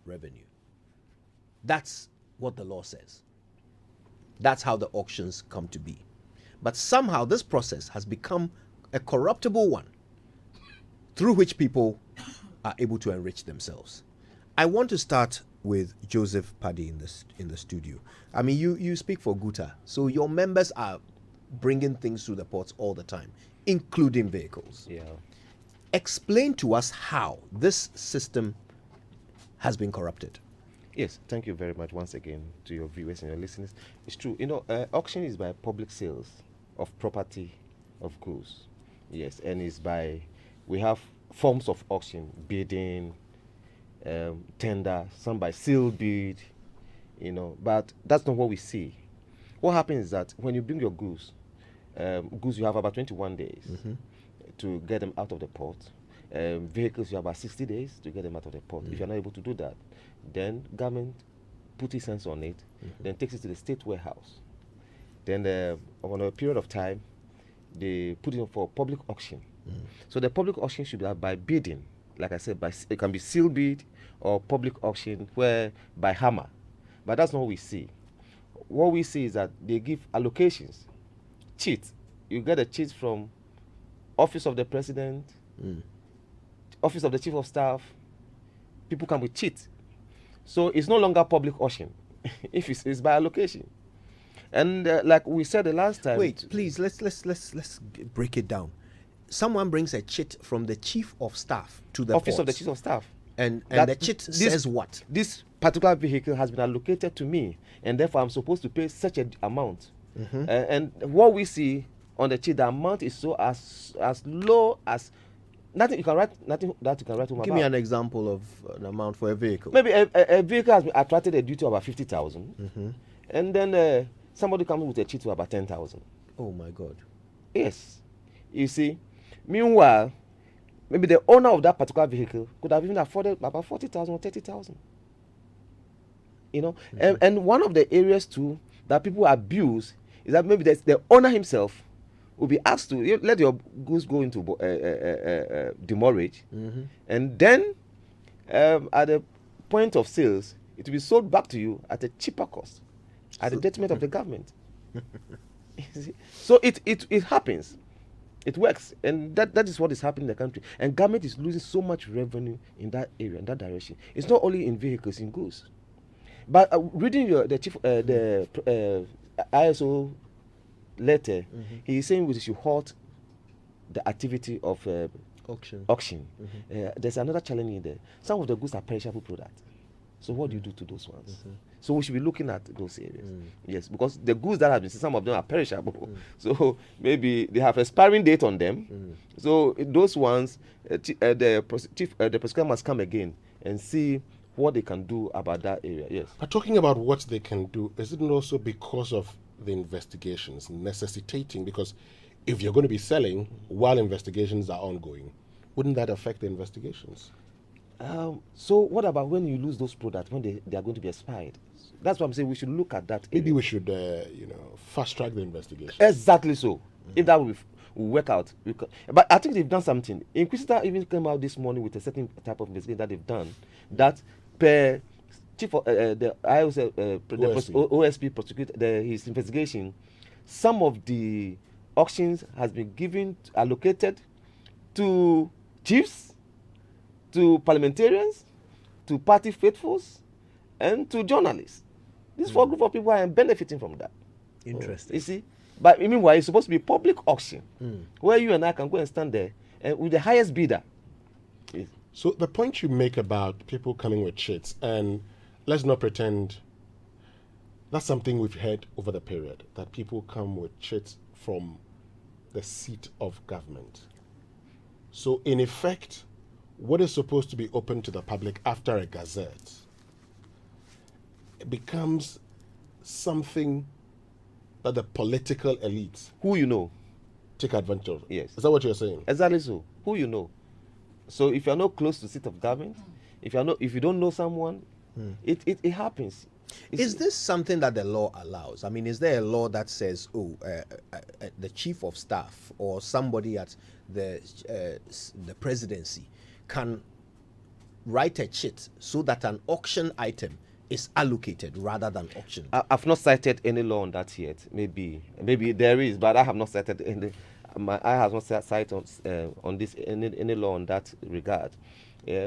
revenue. That's what the law says. That's how the auctions come to be. But somehow this process has become a corruptible one through which people are able to enrich themselves. I want to start with Joseph Paddy in the studio. I mean, you speak for Guta, so your members are bringing things through the ports all the time, including vehicles. Yeah. Explain to us how this system has been corrupted. Yes, thank you very much once again to your viewers and your listeners. It's true, auction is by public sales of property, of goods. Yes, and we have forms of auction, bidding, tender, some by sealed bid, but that's not what we see. What happens is that when you bring your goods, you have about 21 days to get them out of the port. Vehicles, you have about 60 days to get them out of the port. If you're not able to do that, then government puts its hands on it, then takes it to the state warehouse. Then on a period of time, they put it in for public auction. So the public auction should be by bidding. Like I said, it can be sealed bid or public auction where by hammer. But that's not what we see. What we see is that they give allocations, cheat. You get a cheat from Office of the President, Office of the Chief of Staff. People come with cheat. So it's no longer public auction if it's by allocation. And like we said the last time. Wait, please, let's break it down. Someone brings a cheat from the Chief of Staff to the Office ports. of the Chief of Staff. And the cheat says what? This particular vehicle has been allocated to me, and therefore I'm supposed to pay such an amount. And what we see on the cheat, the amount is so as low as nothing that you can write home about. Give me an example of an amount for a vehicle. Maybe a vehicle has been attracted a duty of about 50,000, and then somebody comes with a cheat of about 10,000. Oh my God! Yes, you see. Meanwhile, maybe the owner of that particular vehicle could have even afforded about 40,000 or 30,000. And one of the areas too that people abuse is that maybe the owner himself will be asked to let your goods go into demurrage, and then at the point of sales, it will be sold back to you at a cheaper cost, at the detriment of the government. So it happens. It works, and that is what is happening in the country. And government is losing so much revenue in that area, in that direction. It's not only in vehicles, in goods. But reading the ISO letter, he is saying we should halt the activity of auction. There's another challenge in there. Some of the goods are perishable products. So what do you do to those ones? So we should be looking at those areas. Yes, because the goods that have been seen, some of them are perishable. So maybe they have expiring date on them. So those ones, the prosecutor must come again and see what they can do about that area. Yes. But talking about what they can do, is it also because of the investigations necessitating? Because if you're going to be selling while investigations are ongoing, wouldn't that affect the investigations? So what about when you lose those products, when they are going to be expired? That's what I'm saying. We should look at that. Maybe we should, fast track the investigation. Exactly so. If that will work out. But I think they've done something. Inquisitor even came out this morning with a certain type of investigation that they've done. That per chief of the OSP prosecutor his investigation, some of the auctions has been allocated to chiefs, to parliamentarians, to party faithfuls, and to journalists. These four group of people are benefiting from that. Interesting. You see? But meanwhile, it's supposed to be public auction, where you and I can go and stand there with the highest bidder. Yes. So the point you make about people coming with cheats, and let's not pretend that's something we've heard over the period, that people come with cheats from the seat of government. So in effect, what is supposed to be open to the public after a gazette, it becomes something that the political elites take advantage of. Yes. Is that what you're saying? Exactly so. Who you know. So if you're not close to the seat of government, if you don't know someone, it happens. Is this something that the law allows? I mean, is there a law that says, the chief of staff or somebody at the presidency can write a chit so that an auction item is allocated rather than auctioned? I've not cited any law on that yet. Maybe there is, but I have not cited any. I have not cited on this any law on that regard.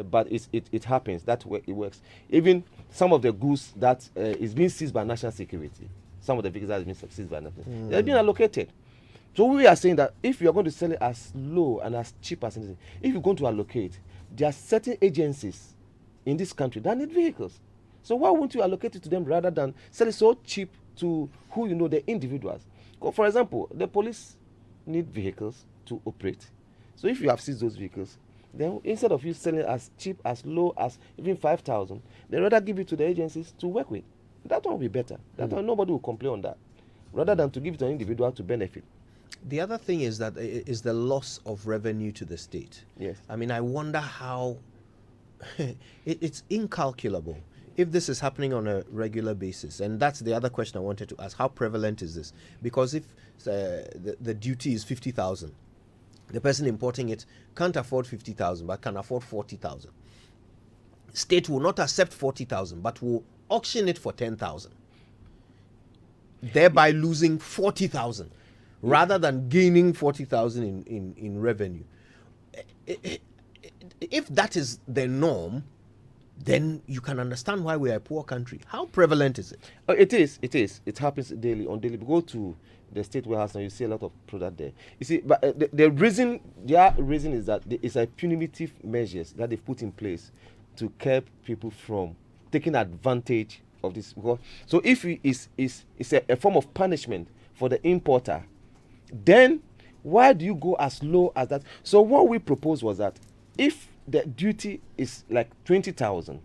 But it happens. That way it works. Even some of the goods that is being seized by national security, some of the vehicles that have been seized by national, they're being allocated. So we are saying that if you are going to sell it as low and as cheap as anything, if you're going to allocate, there are certain agencies in this country that need vehicles. So why won't you allocate it to them rather than sell it so cheap to who you know, the individuals? For example, the police need vehicles to operate. So if you have seized those vehicles, then instead of you selling as cheap, as low as even 5,000, they rather give it to the agencies to work with. That one will be better. That one, nobody will complain on that, rather than to give it to an individual to benefit. The other thing is that is the loss of revenue to the state. Yes. I mean, I wonder how it's incalculable if this is happening on a regular basis. And that's the other question I wanted to ask. How prevalent is this? Because if the duty is 50,000, the person importing it can't afford 50,000 but can afford 40,000. State will not accept 40,000 but will auction it for 10,000, thereby losing 40,000 rather than gaining 40,000 in revenue. If that is the norm, then you can understand why we are a poor country. How prevalent is it? It is. It happens daily. We go to the state warehouse and you see a lot of product there. You see, but their reason is that it's a punitive measures that they've put in place to keep people from taking advantage of this. So if it's a form of punishment for the importer, then why do you go as low as that? So what we proposed was that if the duty is like 20,000,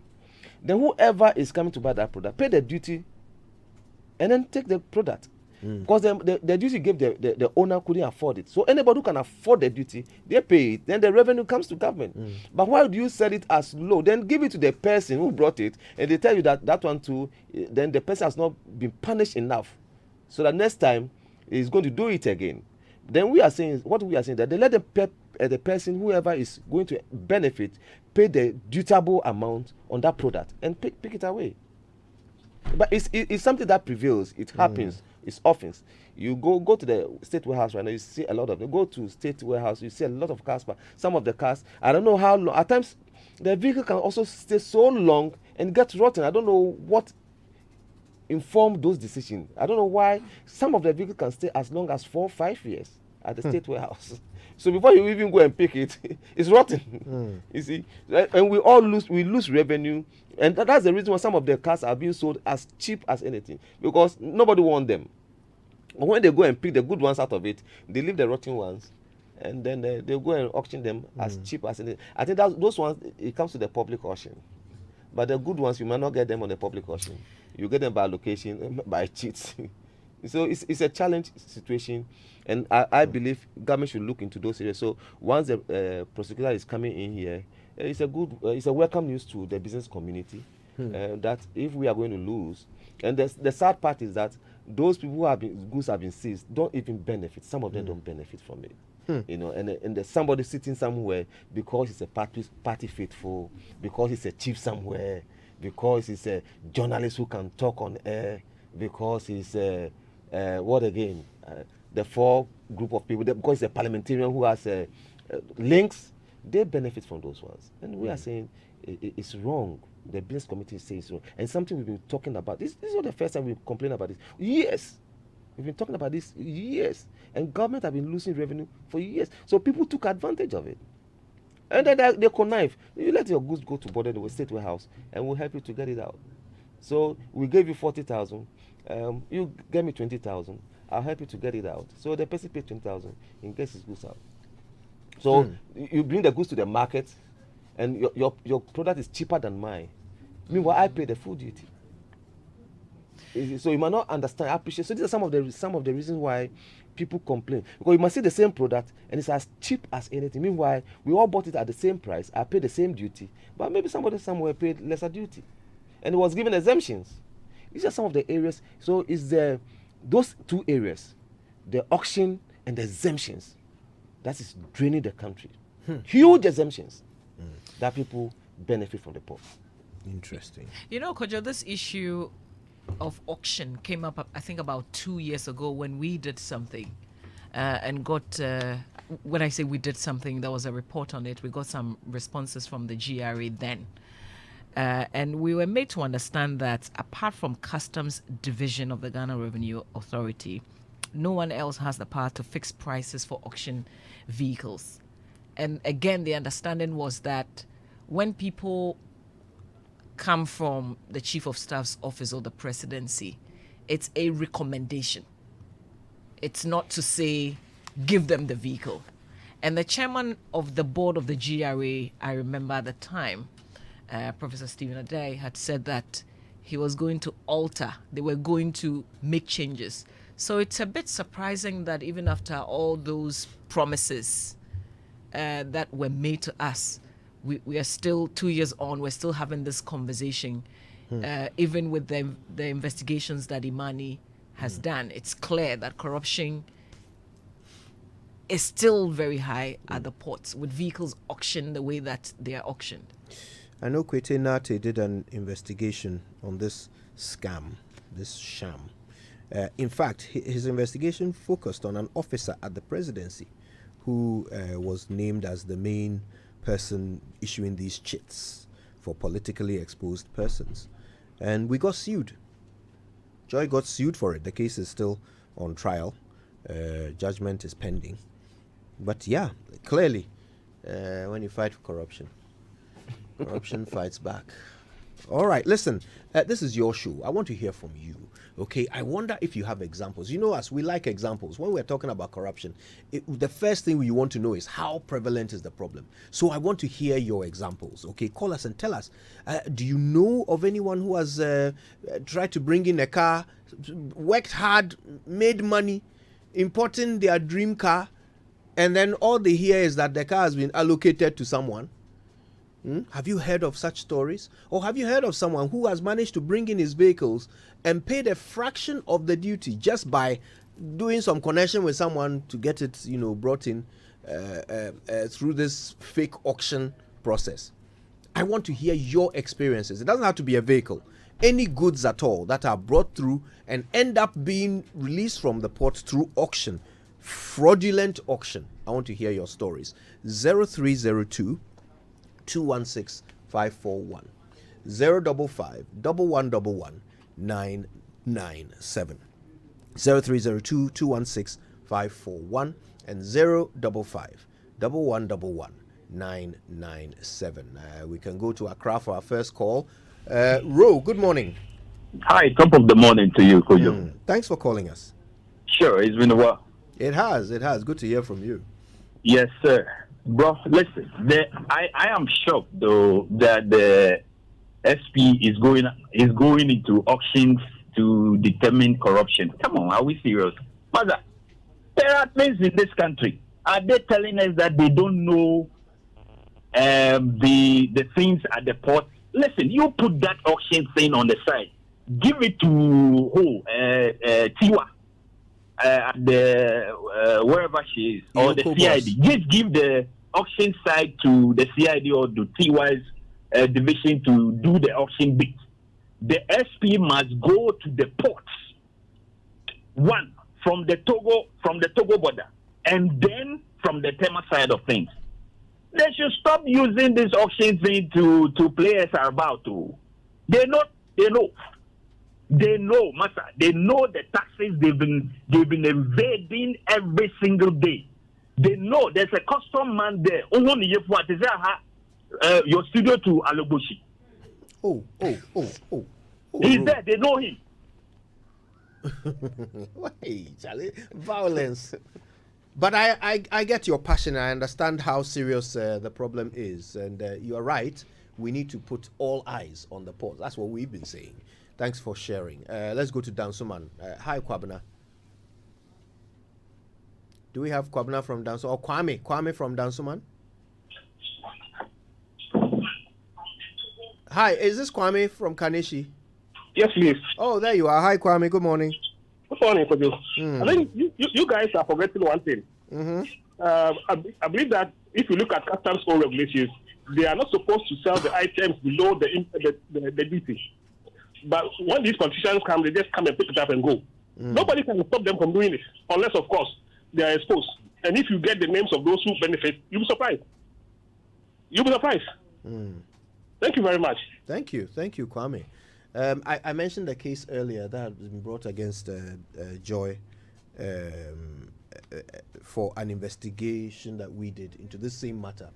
then whoever is coming to buy that product, pay the duty and then take the product. Because the duty gave the owner couldn't afford it. So anybody who can afford the duty, they pay it. Then the revenue comes to government. But why do you sell it as low? Then give it to the person who brought it, and they tell you that one too, then the person has not been punished enough. So that next time he's going to do it again. Then we are saying that they let the person, whoever is going to benefit, pay the dutiable amount on that product and pick it away. But it's something that prevails. It happens. It's often. You go to the state warehouse right now, you see a lot of them. Go to state warehouse, you see a lot of cars. But some of the cars, I don't know how long. At times, the vehicle can also stay so long and get rotten. I don't know what informed those decisions. I don't know why some of the vehicles can stay as long as 4 or 5 years at the state warehouse. So before you even go and pick it, it's rotten. You see, and we lose revenue, and that's the reason why some of the cars are being sold as cheap as anything, because nobody wants them. But when they go and pick the good ones out of it, they leave the rotten ones, and then they go and auction them as cheap as anything. I think that those ones, it comes to the public auction, but the good ones you might not get them on the public auction. You get them by allocation, by cheats. So it's a challenge situation, and I believe government should look into those areas. So once the prosecutor is coming in here, it's a welcome news to the business community that if we are going to lose, and the sad part is that those people who goods have been seized don't even benefit. Some of them don't benefit from it. You know, and there's somebody sitting somewhere because he's a party faithful, because he's a chief somewhere, because he's a journalist who can talk on air, because he's the 4 group of people, because he's a parliamentarian who has links, they benefit from those ones. And we are saying it's wrong. The business committee says it's wrong. And something we've been talking about. This is not the first time we complain about this. Yes. We've been talking about this years. And government have been losing revenue for years. So people took advantage of it. And then they connive. You let your goods go to border the state warehouse and we'll help you to get it out. So we gave you 40,000. You get me 20,000. I'll help you to get it out. So the person pays 20,000 and gets his goods out. So you bring the goods to the market, and your product is cheaper than mine. Meanwhile, I pay the full duty. So you might not understand, appreciate. So these are some of the reasons why people complain, because you must see the same product and it's as cheap as anything. Meanwhile, we all bought it at the same price. I paid the same duty, but maybe somebody somewhere paid lesser duty, and it was given exemptions. These are some of the areas. So it's those 2 areas, the auction and the exemptions, that is draining the country. Huge exemptions that people benefit from the port. Interesting. You know, Kojo, this issue of auction came up, I think, about 2 years ago when we did something and got, when I say we did something, there was a report on it. We got some responses from the GRA then. And we were made to understand that apart from Customs Division of the Ghana Revenue Authority, no one else has the power to fix prices for auction vehicles. And again, the understanding was that when people come from the Chief of Staff's office or the presidency, it's a recommendation. It's not to say, give them the vehicle. And the chairman of the board of the GRA, I remember at the time, Professor Stephen Adai, had said that he was going to alter, they were going to make changes. So it's a bit surprising that even after all those promises that were made to us, we are still 2 years on, we're still having this conversation, even with the investigations that Imani has done. It's clear that corruption is still very high at the ports, with vehicles auctioned the way that they are auctioned. I know Kwete Nate did an investigation on this scam, this sham. In fact, his investigation focused on an officer at the presidency who was named as the main person issuing these chits for politically exposed persons. And we got sued. Joy got sued for it. The case is still on trial. Judgment is pending. But yeah, clearly, when you fight for corruption, corruption fights back. All right, listen, this is your show. I want to hear from you. Okay, I wonder if you have examples. You know us, we like examples. When we're talking about corruption, the first thing you want to know is how prevalent is the problem. So I want to hear your examples. Okay, call us and tell us. Do you know of anyone who has tried to bring in a car, worked hard, made money, importing their dream car, and then all they hear is that the car has been allocated to someone? Have you heard of such stories? Or have you heard of someone who has managed to bring in his vehicles and paid a fraction of the duty just by doing some connection with someone to get it, brought in through this fake auction process? I want to hear your experiences. It doesn't have to be a vehicle. Any goods at all that are brought through and end up being released from the port through auction, fraudulent auction. I want to hear your stories. 0302 216 541 055 1111 997 0302 216 541 and 055 1111 997. We can go to Accra for our first call. Ro, good morning. Hi, top of the morning to you, Kojo. Thanks for calling us. Sure, it's been a while. It has. Good to hear from you. Yes, sir. Bro, listen, I am shocked though that the SP is going into auctions to determine corruption. Come on, are we serious? Mother, there are things in this country. Are they telling us that they don't know the things at the port? Listen, you put that auction thing on the side. Give it to Tiwa at the wherever she is, or the CID. Just give the auction side to the CID or the TY's division to do the auction bit. The SP must go to the ports, one from the Togo border, and then from the Tema side of things. They should stop using this auction thing to play us about. They know, master. They know the taxes they've been evading every single day. They know there's a custom man there. Your studio to Aloboshi. Oh. He's there. They know him. Wait, Charlie, violence. But I get your passion. I understand how serious the problem is, and you are right. We need to put all eyes on the port. That's what we've been saying. Thanks for sharing. Let's go to Dansuman. Hi, Kwabena. Do we have Kwabena from Dansuman? Or Kwame from Dansuman? Hi, is this Kwame from Kaneshi? Yes, please. Oh, there you are. Hi, Kwame. Good morning. Good morning, Kojo. I think you guys are forgetting one thing. I believe that if you look at customs own regulations, they are not supposed to sell the items below the duty. But when these politicians come, they just come and pick it up and go. Nobody can stop them from doing it, unless, of course, they are exposed. And if you get the names of those who benefit, you'll be surprised. You'll be surprised. Thank you very much. Thank you, Kwame. I mentioned a case earlier that has been brought against Joy for an investigation that we did into this same matter,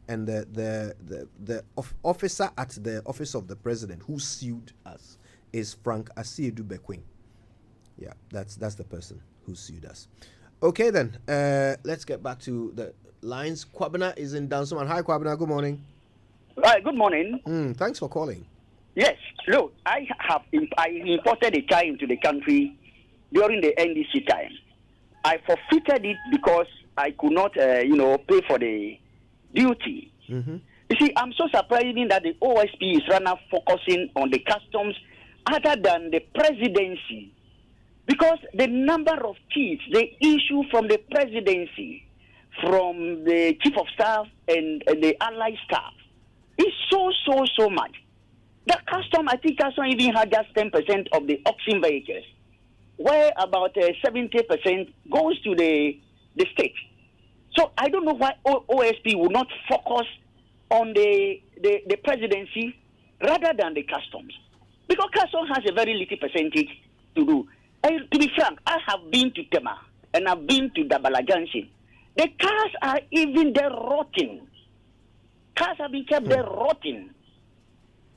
and the officer at the office of the president who sued us is Frank Asiedu Bekwing. Yeah, that's the person who sued us. Okay, then let's get back to the lines. Kwabena is in Dansoman. Hi, Kwabena. Good morning. Right. Good morning. Thanks for calling. Yes. Look, I imported a car into the country during the NDC time. I forfeited it because I could not, pay for the duty. You see, I'm so surprised that the OSP is rather focusing on the customs other than the presidency. Because the number of kids they issue from the presidency, from the chief of staff and the allied staff, is so much. The I think custom even had just 10% of the auction vehicles, where about 70% goes to the state. So I don't know why OSP will not focus on the presidency rather than the customs. Because customs has a very little percentage to do. And to be frank, I have been to Tema and I've been to Dabala Junction. The cars are even there rotting. Cars have been kept there rotting.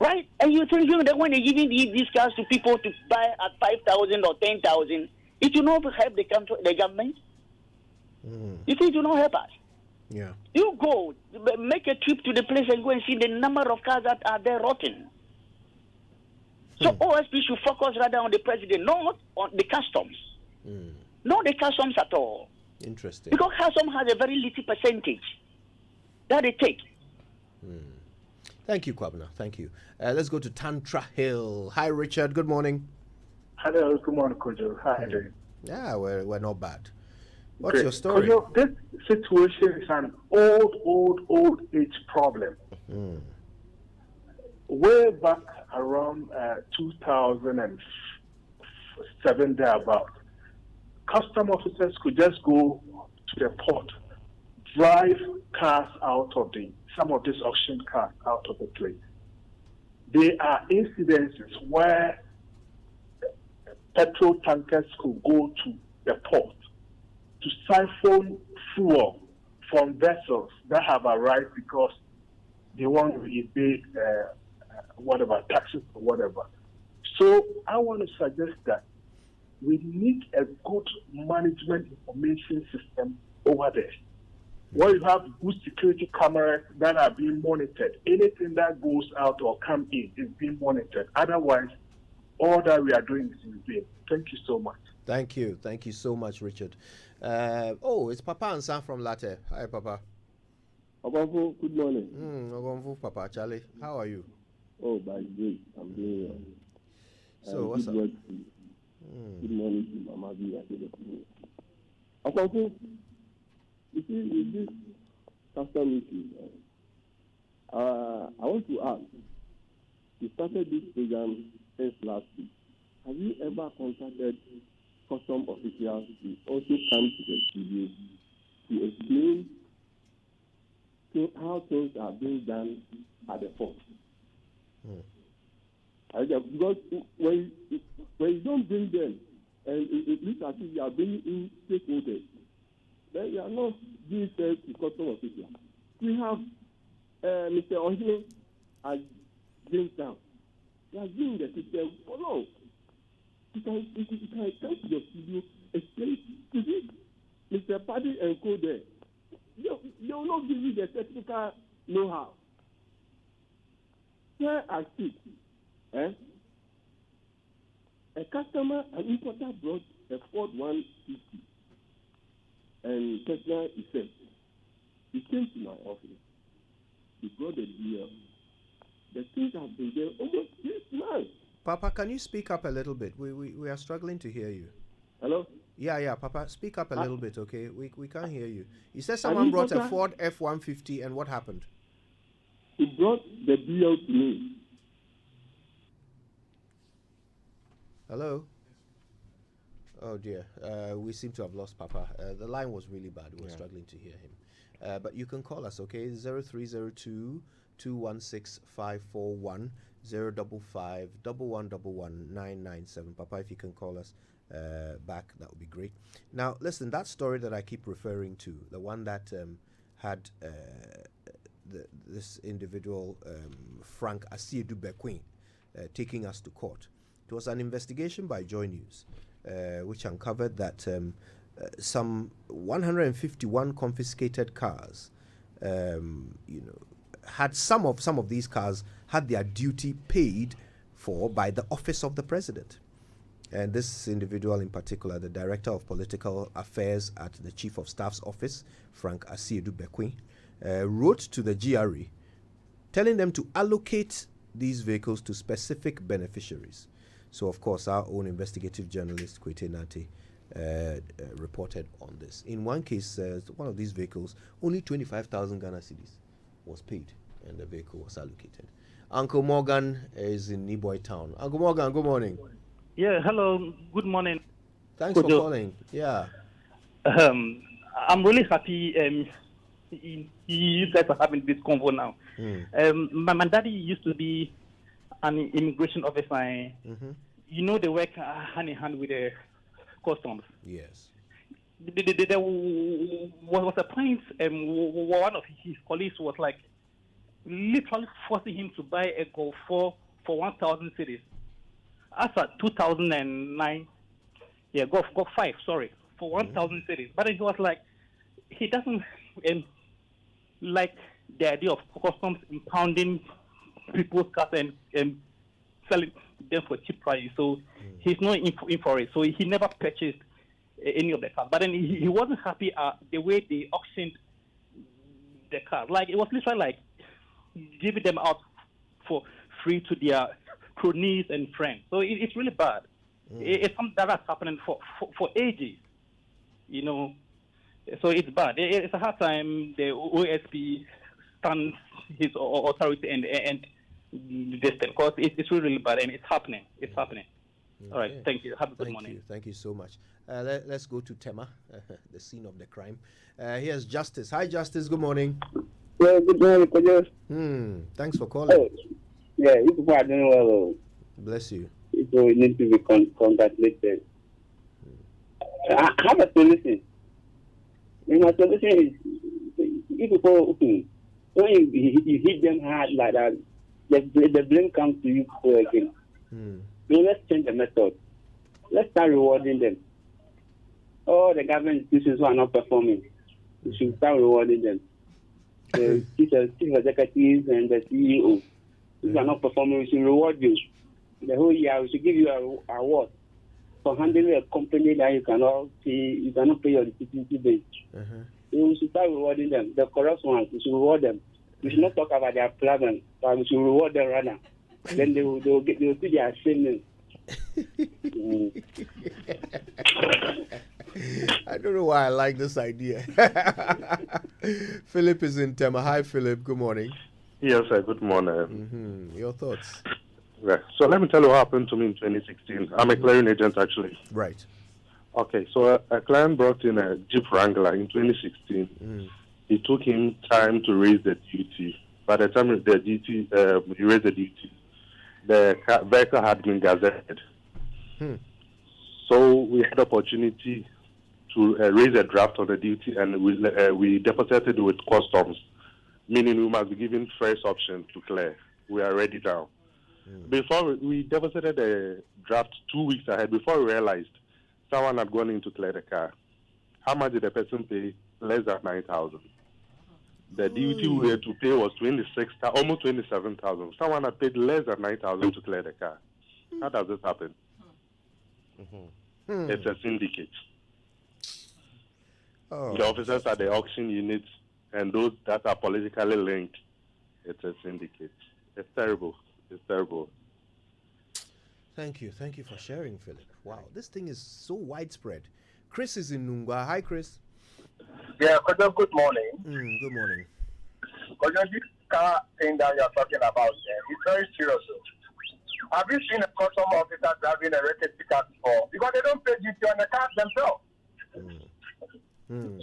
Right? And you think that when they giving these cars to people to buy at 5,000 or 10,000, it will not help the government? You think it will not help us? Yeah. You go, make a trip to the place and go and see the number of cars that are there rotting. So OSP should focus rather on the president, not on the customs. Not the customs at all. Interesting. Because customs has a very little percentage that they take. Thank you, Kwabena. Thank you. Let's go to Tantra Hill. Hi, Richard. Good morning. Hello. Good morning, Kojo. How are you doing? Yeah, we're not bad. What's your story? Kojo, this situation is an old age problem. Way back around 2007, thereabout, custom officers could just go to the port, drive cars out of some of these auction cars out of the place. There are incidences where petrol tankers could go to the port to siphon fuel from vessels that have arrived because they want to evade taxes or whatever. So I want to suggest that we need a good management information system over there, where you have good security cameras that are being monitored. Anything that goes out or comes in is being monitored. Otherwise, all that we are doing is in vain. Thank you so much. Thank you so much, Richard. It's Papa Ansa from Latte. Hi, Papa. Ogonfu, good morning. Ogonfu, Papa Charlie. How are you? Oh, by grace, I'm doing well. So what's up? Good morning to Mama B. Ogonfu, you see, with this custom issue, I want to ask, you started this program since last week. Have you ever contacted custom officials to also come to the studio to explain how things are being done at the port? Because when you don't bring them, and it looks as if you are bringing in stakeholders, then you are not being fair to custom officials. We have Mr. Ohine at Jamestown. He has been in the system for long. You can come to the studio, explain to this Mr. Paddy and Co. there. They will not give you the technical know-how. Here I speak, a customer, an importer brought a Ford 150 and personal effect. He came to my office. He brought the deal. The things have been there almost 6 months. Papa, can you speak up a little bit? We are struggling to hear you. Hello? Yeah, Papa, speak up a little bit, okay? We can't hear you. You said someone brought a Ford F-150, and what happened? the deal to me. Hello? Oh dear, we seem to have lost Papa. The line was really bad. We were struggling to hear him. But you can call us, okay? 0302 216 541 055 1111 997. Papa, if you can call us back, that would be great. Now, listen, that story that I keep referring to, the one that had this individual, Frank Asiedu Bequin, taking us to court. It was an investigation by Joy News, which uncovered that some 151 confiscated cars, had some of these cars had their duty paid for by the office of the president. And this individual in particular, the Director of Political Affairs at the Chief of Staff's office, Frank Asiedu Bequin, wrote to the GRA telling them to allocate these vehicles to specific beneficiaries. So, of course, our own investigative journalist, Kwete Nate, reported on this. In one case, one of these vehicles, only 25,000 Ghana cedis was paid, and the vehicle was allocated. Uncle Morgan is in Niboy Town. Uncle Morgan, good morning. Yeah, hello, good morning. Thanks for calling. Yeah. I'm really happy you guys are having this convo now. My daddy used to be an immigration officer. You know, they work hand in hand with the customs. Yes. There was a point one of his colleagues was like literally forcing him to buy a Golf 4 for 1,000 cedis. As at 2009, Golf 5, sorry, for 1,000 cedis. But it was like, he doesn't like the idea of customs impounding people's cars and selling them for cheap prices. So he's not in for it. So he never purchased any of the cars. But then he wasn't happy the way they auctioned the cars. Like, it was literally like giving them out for free to their cronies and friends. So it's really bad. It's something that's happening for ages, you know. So it's bad. It's a hard time. The OSP stands his authority and this thing, because it's really bad and it's happening. It's happening. Okay. All right. Thank you. Have a good morning. Thank you so much. Let's go to Tema, the scene of the crime. Here's Justice. Hi, Justice. Good morning. Yeah, good morning, Kojo. Thanks for calling. Yeah, you people are doing well. Bless you. So you need to be congratulated. I have a solution. My solution is, if people, when you hit them hard like that, the blame comes to you again. So let's change the method. Let's start rewarding them. All the government institutions who are not performing, we should start rewarding them. The chief executives and the CEO, if you are not performing, we should reward you. The whole year, we should give you an award for handling a company that you cannot pay your deficiency base. So we should start rewarding them. The corrupt ones, we should reward them. We should not talk about their problem, but we should reward them rather. Then they will see their shame. I don't know why I like this idea. Philip is in Tema. Hi, Philip. Good morning. Yes, sir. Good morning. Your thoughts? Yeah. So let me tell you what happened to me in 2016. I'm a clearing agent, actually. Right. Okay. So a client brought in a Jeep Wrangler in 2016. It took him time to raise the duty. By the time the duty, he raised the duty, the vehicle had been gazetted. So we had opportunity to raise a draft on the duty, and we deposited it with customs, meaning we must be given first option to clear. We are ready now. Before we deposited a draft 2 weeks ahead, before we realized someone had gone in to clear the car. How much did the person pay? Less than 9,000. The duty we had to pay was almost 27,000. Someone had paid less than 9,000 to clear the car. How does this happen? It's a syndicate. The officers at the auction units and those that are politically linked, it's a syndicate. It's terrible. It's terrible. Thank you. Thank you for sharing, Philip. Wow, this thing is so widespread. Chris is in Nungwa. Hi, Chris. Yeah, Kojo, good morning. Good morning. Kojo, car thing that you're talking about, it's very serious. Have you seen a custom officer driving a rated car before? Because they don't pay duty on the cars themselves.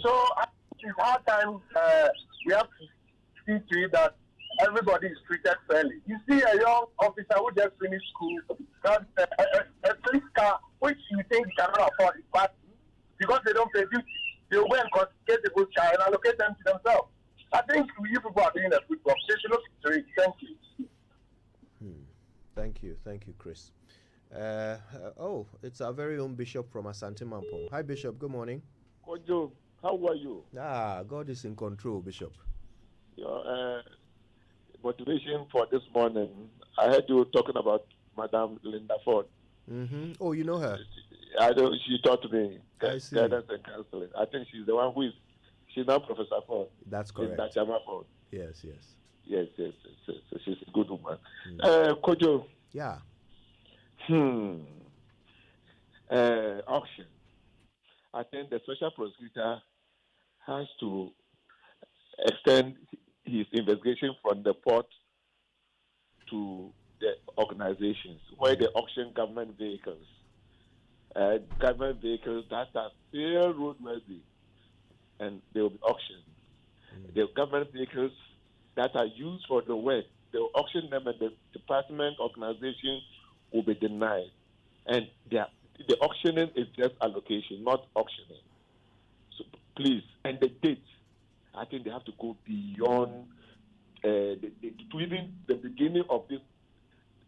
So it's hard time. We have to see to it that everybody is treated fairly. You see a young officer who just finished school, has a police car which you think he cannot afford, but because they don't pay duty, they will go and confiscate the good car and allocate them to themselves. I think you people are doing a good work. They should look to it. Thank you. Thank you, Chris. It's our very own Bishop from Asante Mampong. Hi, Bishop. Good morning. Kojo, how are you? God is in control, Bishop. Your motivation for this morning, I heard you talking about Madame Linda Ford. Mm-hmm. Oh, you know her? I know, she taught me guidance and counseling. I think she's the one who is, she's now Professor Ford. That's correct. Linda Chama Ford. Yes. Yes. So she's a good woman. Kojo. Yeah. Auction. I think the special prosecutor has to extend his investigation from the port to the organizations where they auction government vehicles that are still roadworthy, and they will be auctioned. The government vehicles that are used for the work, they will auction them, and the department organization will be denied. And the auctioning is just allocation, not auctioning. So please, and the date, I think they have to go beyond to even the beginning of this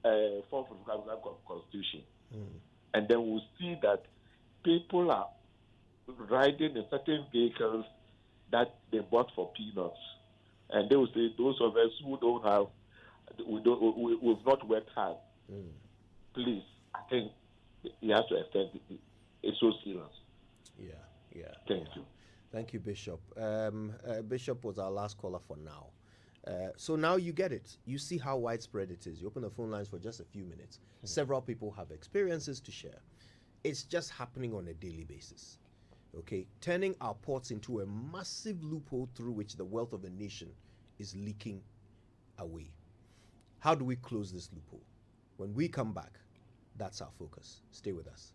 4th of Constitution. And then we'll see that people are riding in certain vehicles that they bought for peanuts. And they will say, those of us who don't have, we've not worked hard. Please, I think you have to extend it. It's so serious. Yeah. Thank you, Bishop. Bishop was our last caller for now. So now you get it. You see how widespread it is. You open the phone lines for just a few minutes. Several people have experiences to share. It's just happening on a daily basis. Okay, turning our ports into a massive loophole through which the wealth of the nation is leaking away. How do we close this loophole? When we come back, that's our focus. Stay with us.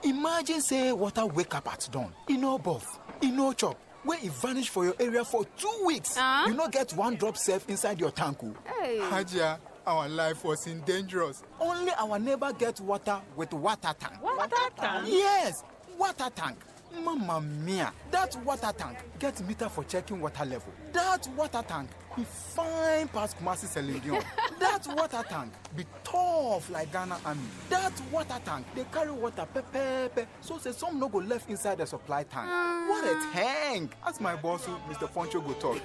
Imagine say water wake up at dawn. E no buff, e no chop. When it vanish for your area for 2 weeks, you not get one drop safe inside your tank. Hey. Hajia, our life was in dangerous. Only our neighbor gets water with water tank. Water tank? Yes, water tank. Mamma mia, that water tank gets meter for checking water level. That water tank be fine past Kumasi Selindion. That water tank be tough like Ghana Army. That water tank, they carry water pepe, so say some no go left inside the supply tank. What a tank! As my boss, Mr. Poncho, go talk.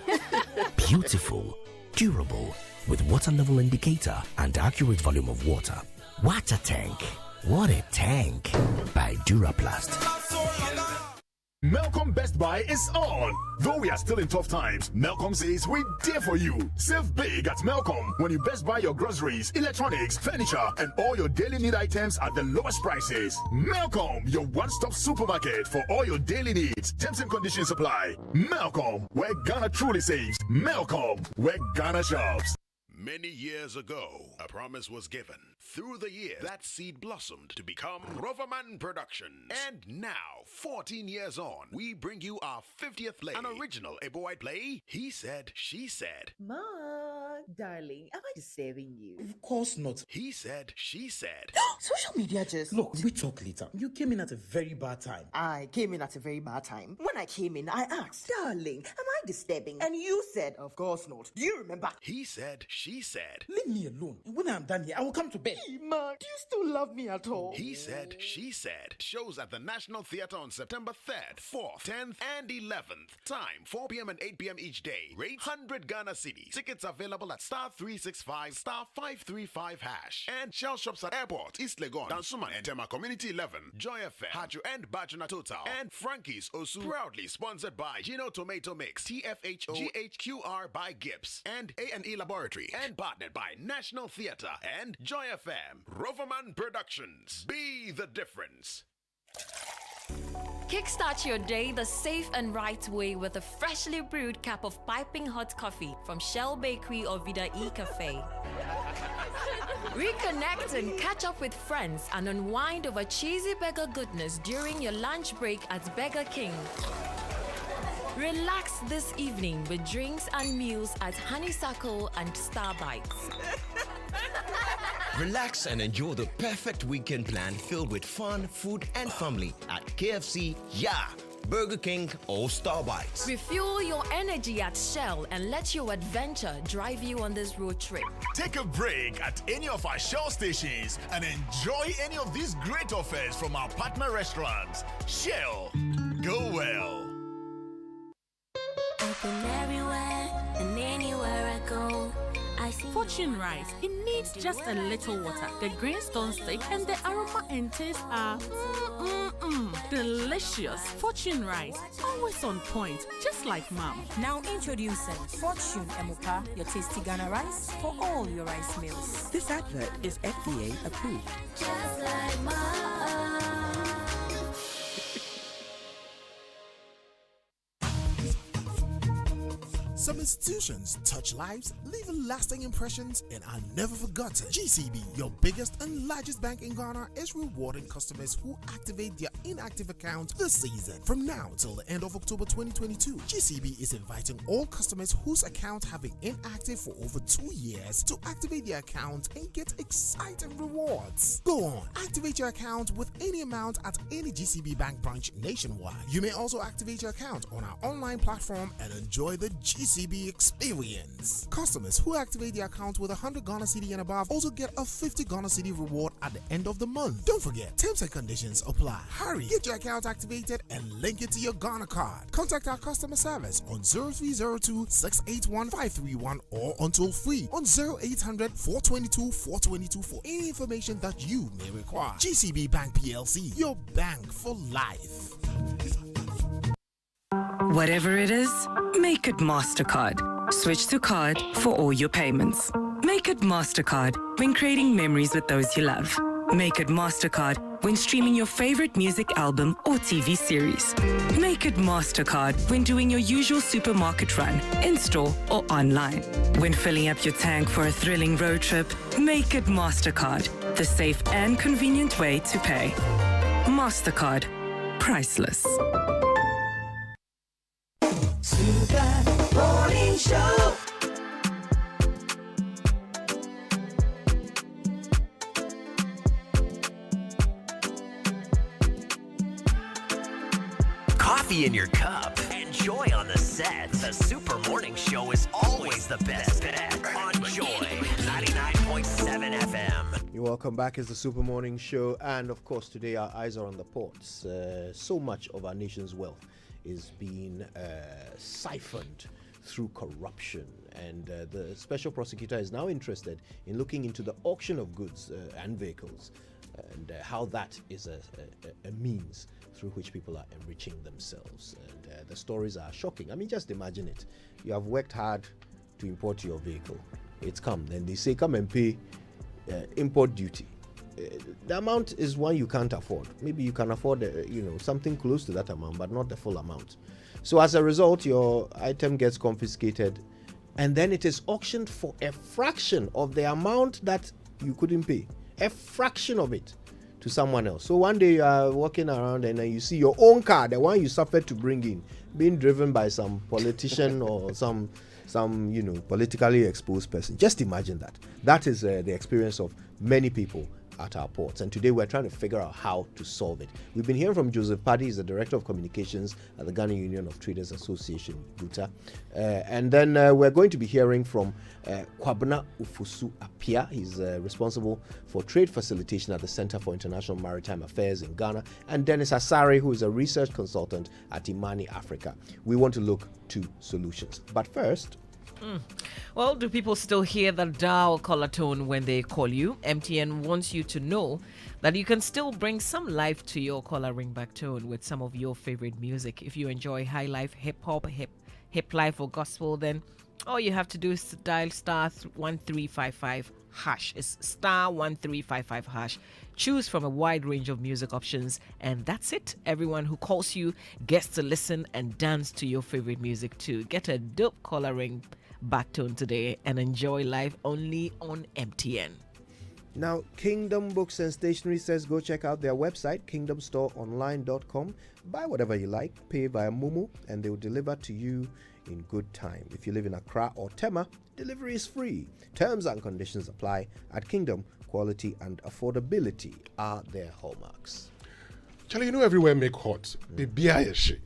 Beautiful, durable, with water level indicator and accurate volume of water. Water tank. What a tank! By Duraplast. Melcom Best Buy is on. Though we are still in tough times, Melcom says we're there for you. Save big at Melcom when you best buy your groceries, electronics, furniture, and all your daily need items at the lowest prices. Melcom, your one-stop supermarket for all your daily needs. Terms and conditions apply. Melcom, where Ghana truly saves. Melcom, where Ghana shops. Many years ago, a promise was given. Through the years, that seed blossomed to become Roverman Productions. And now, 14 years on, we bring you our 50th play. An original Ebo White play, He Said, She Said. Ma, darling, am I disturbing you? Of course not. He Said, She Said. Social media just... Look, we talk later. You came in at a very bad time. I came in at a very bad time. When I came in, I asked, darling, am I disturbing? And you said, of course not. Do you remember? He said, she said. Leave me alone. When I'm done here, I will come to bed. Ma, do you still love me at all? He said, she said. Shows at the National Theatre on September 3rd, 4th, 10th, and 11th. Time, 4 p.m. and 8 p.m. each day. Rate 100 Ghana Cedis. Tickets available at *365 *535 #. And Shell Shops at Airport, East Legon, Dansuman, and Tema Community 11, Joy FM, Haju and Bajuna Total, and Frankie's Osu. Proudly sponsored by Gino Tomato Mix, TFHO, GHQR by Gibbs, and A&E Laboratory, and partnered by National Theatre and Joy FM. Roverman Productions. Be the difference. Kickstart your day the safe and right way with a freshly brewed cup of piping hot coffee from Shell Bakery or Vida E Cafe. Reconnect and catch up with friends and unwind over cheesy burger goodness during your lunch break at Burger King. Relax this evening with drinks and meals at Honeysuckle and Starbites. Relax and enjoy the perfect weekend plan filled with fun, food, and family at KFC, Burger King, or Starbites. Refuel your energy at Shell and let your adventure drive you on this road trip. Take a break at any of our Shell stations and enjoy any of these great offers from our partner restaurants. Shell, go well. I've been everywhere and anywhere I go. Fortune rice. It needs just a little water. The greenstone stick and the aroma and taste are delicious. Fortune rice, always on point, just like mom. Now introducing Fortune Emuka, your tasty Ghana rice for all your rice meals. This advert is FDA approved. Just like mom. Some institutions touch lives, leave lasting impressions, and are never forgotten. GCB, your biggest and largest bank in Ghana, is rewarding customers who activate their inactive account this season. From now till the end of October 2022, GCB is inviting all customers whose account have been inactive for over 2 years to activate their account and get exciting rewards. Go on, activate your account with any amount at any GCB bank branch nationwide. You may also activate your account on our online platform and enjoy the GCB experience. Customers who activate their account with 100 Ghana Cedi and above also get a 50 Ghana Cedi reward at the end of the month. Don't forget, terms and conditions apply. Hurry, get your account activated and link it to your Ghana card. Contact our customer service on 0302 681 531 or on toll free on 0800 422 422 for any information that you may require. GCB Bank PLC, your bank for life. Whatever it is, make it MasterCard. Switch to card for all your payments. Make it MasterCard when creating memories with those you love. Make it MasterCard when streaming your favorite music album or TV series. Make it MasterCard when doing your usual supermarket run, in-store or online. When filling up your tank for a thrilling road trip, make it MasterCard, the safe and convenient way to pay. MasterCard. Priceless. Super Morning Show. Coffee in your cup. Enjoy on the set. The Super Morning Show is always the best bet on Joy 99.7 FM. You're welcome back. It's the Super Morning Show, and of course today our eyes are on the ports. So much of our nation's wealth is being siphoned through corruption, and the special prosecutor is now interested in looking into the auction of goods and vehicles, and how that is a means through which people are enriching themselves. And the stories are shocking. I mean, just imagine it. You have worked hard to import your vehicle. It's come. Then they say, come and pay import duty. The amount is one you can't afford. Maybe you can afford, something close to that amount, but not the full amount. So as a result, your item gets confiscated, and then it is auctioned for a fraction of the amount that you couldn't pay. A fraction of it to someone else. So one day you are walking around and then you see your own car, the one you suffered to bring in, being driven by some politician or some politically exposed person. Just imagine that. That is the experience of many people at our ports, and today we're trying to figure out how to solve it. We've been hearing from Joseph Paddy, he's the Director of Communications at the Ghana Union of Traders Association, GUTA, and then we're going to be hearing from Kwabena Ufusu Apia. He's responsible for trade facilitation at the Center for International Maritime Affairs in Ghana, and Dennis Asare, who is a research consultant at Imani Africa. We want to look to solutions, but first, well, do people still hear the dial caller tone when they call you? MTN wants you to know that you can still bring some life to your caller ringback tone with some of your favorite music. If you enjoy high life, hip hop, Hip Life or Gospel, then all you have to do is dial star 1355 hash. It's star 1355 hash. Choose from a wide range of music options, and that's it. Everyone who calls you gets to listen and dance to your favorite music too. Get a dope coloring backbone today and enjoy live only on MTN. Now, Kingdom Books and Stationery says go check out their website, kingdomstoreonline.com. Buy whatever you like, pay via Momo, and they will deliver to you in good time. If you live in Accra or Tema, delivery is free. Terms and conditions apply. At Kingdom, quality and affordability are their hallmarks. Charlie, you know everywhere make hot. The beer is shit.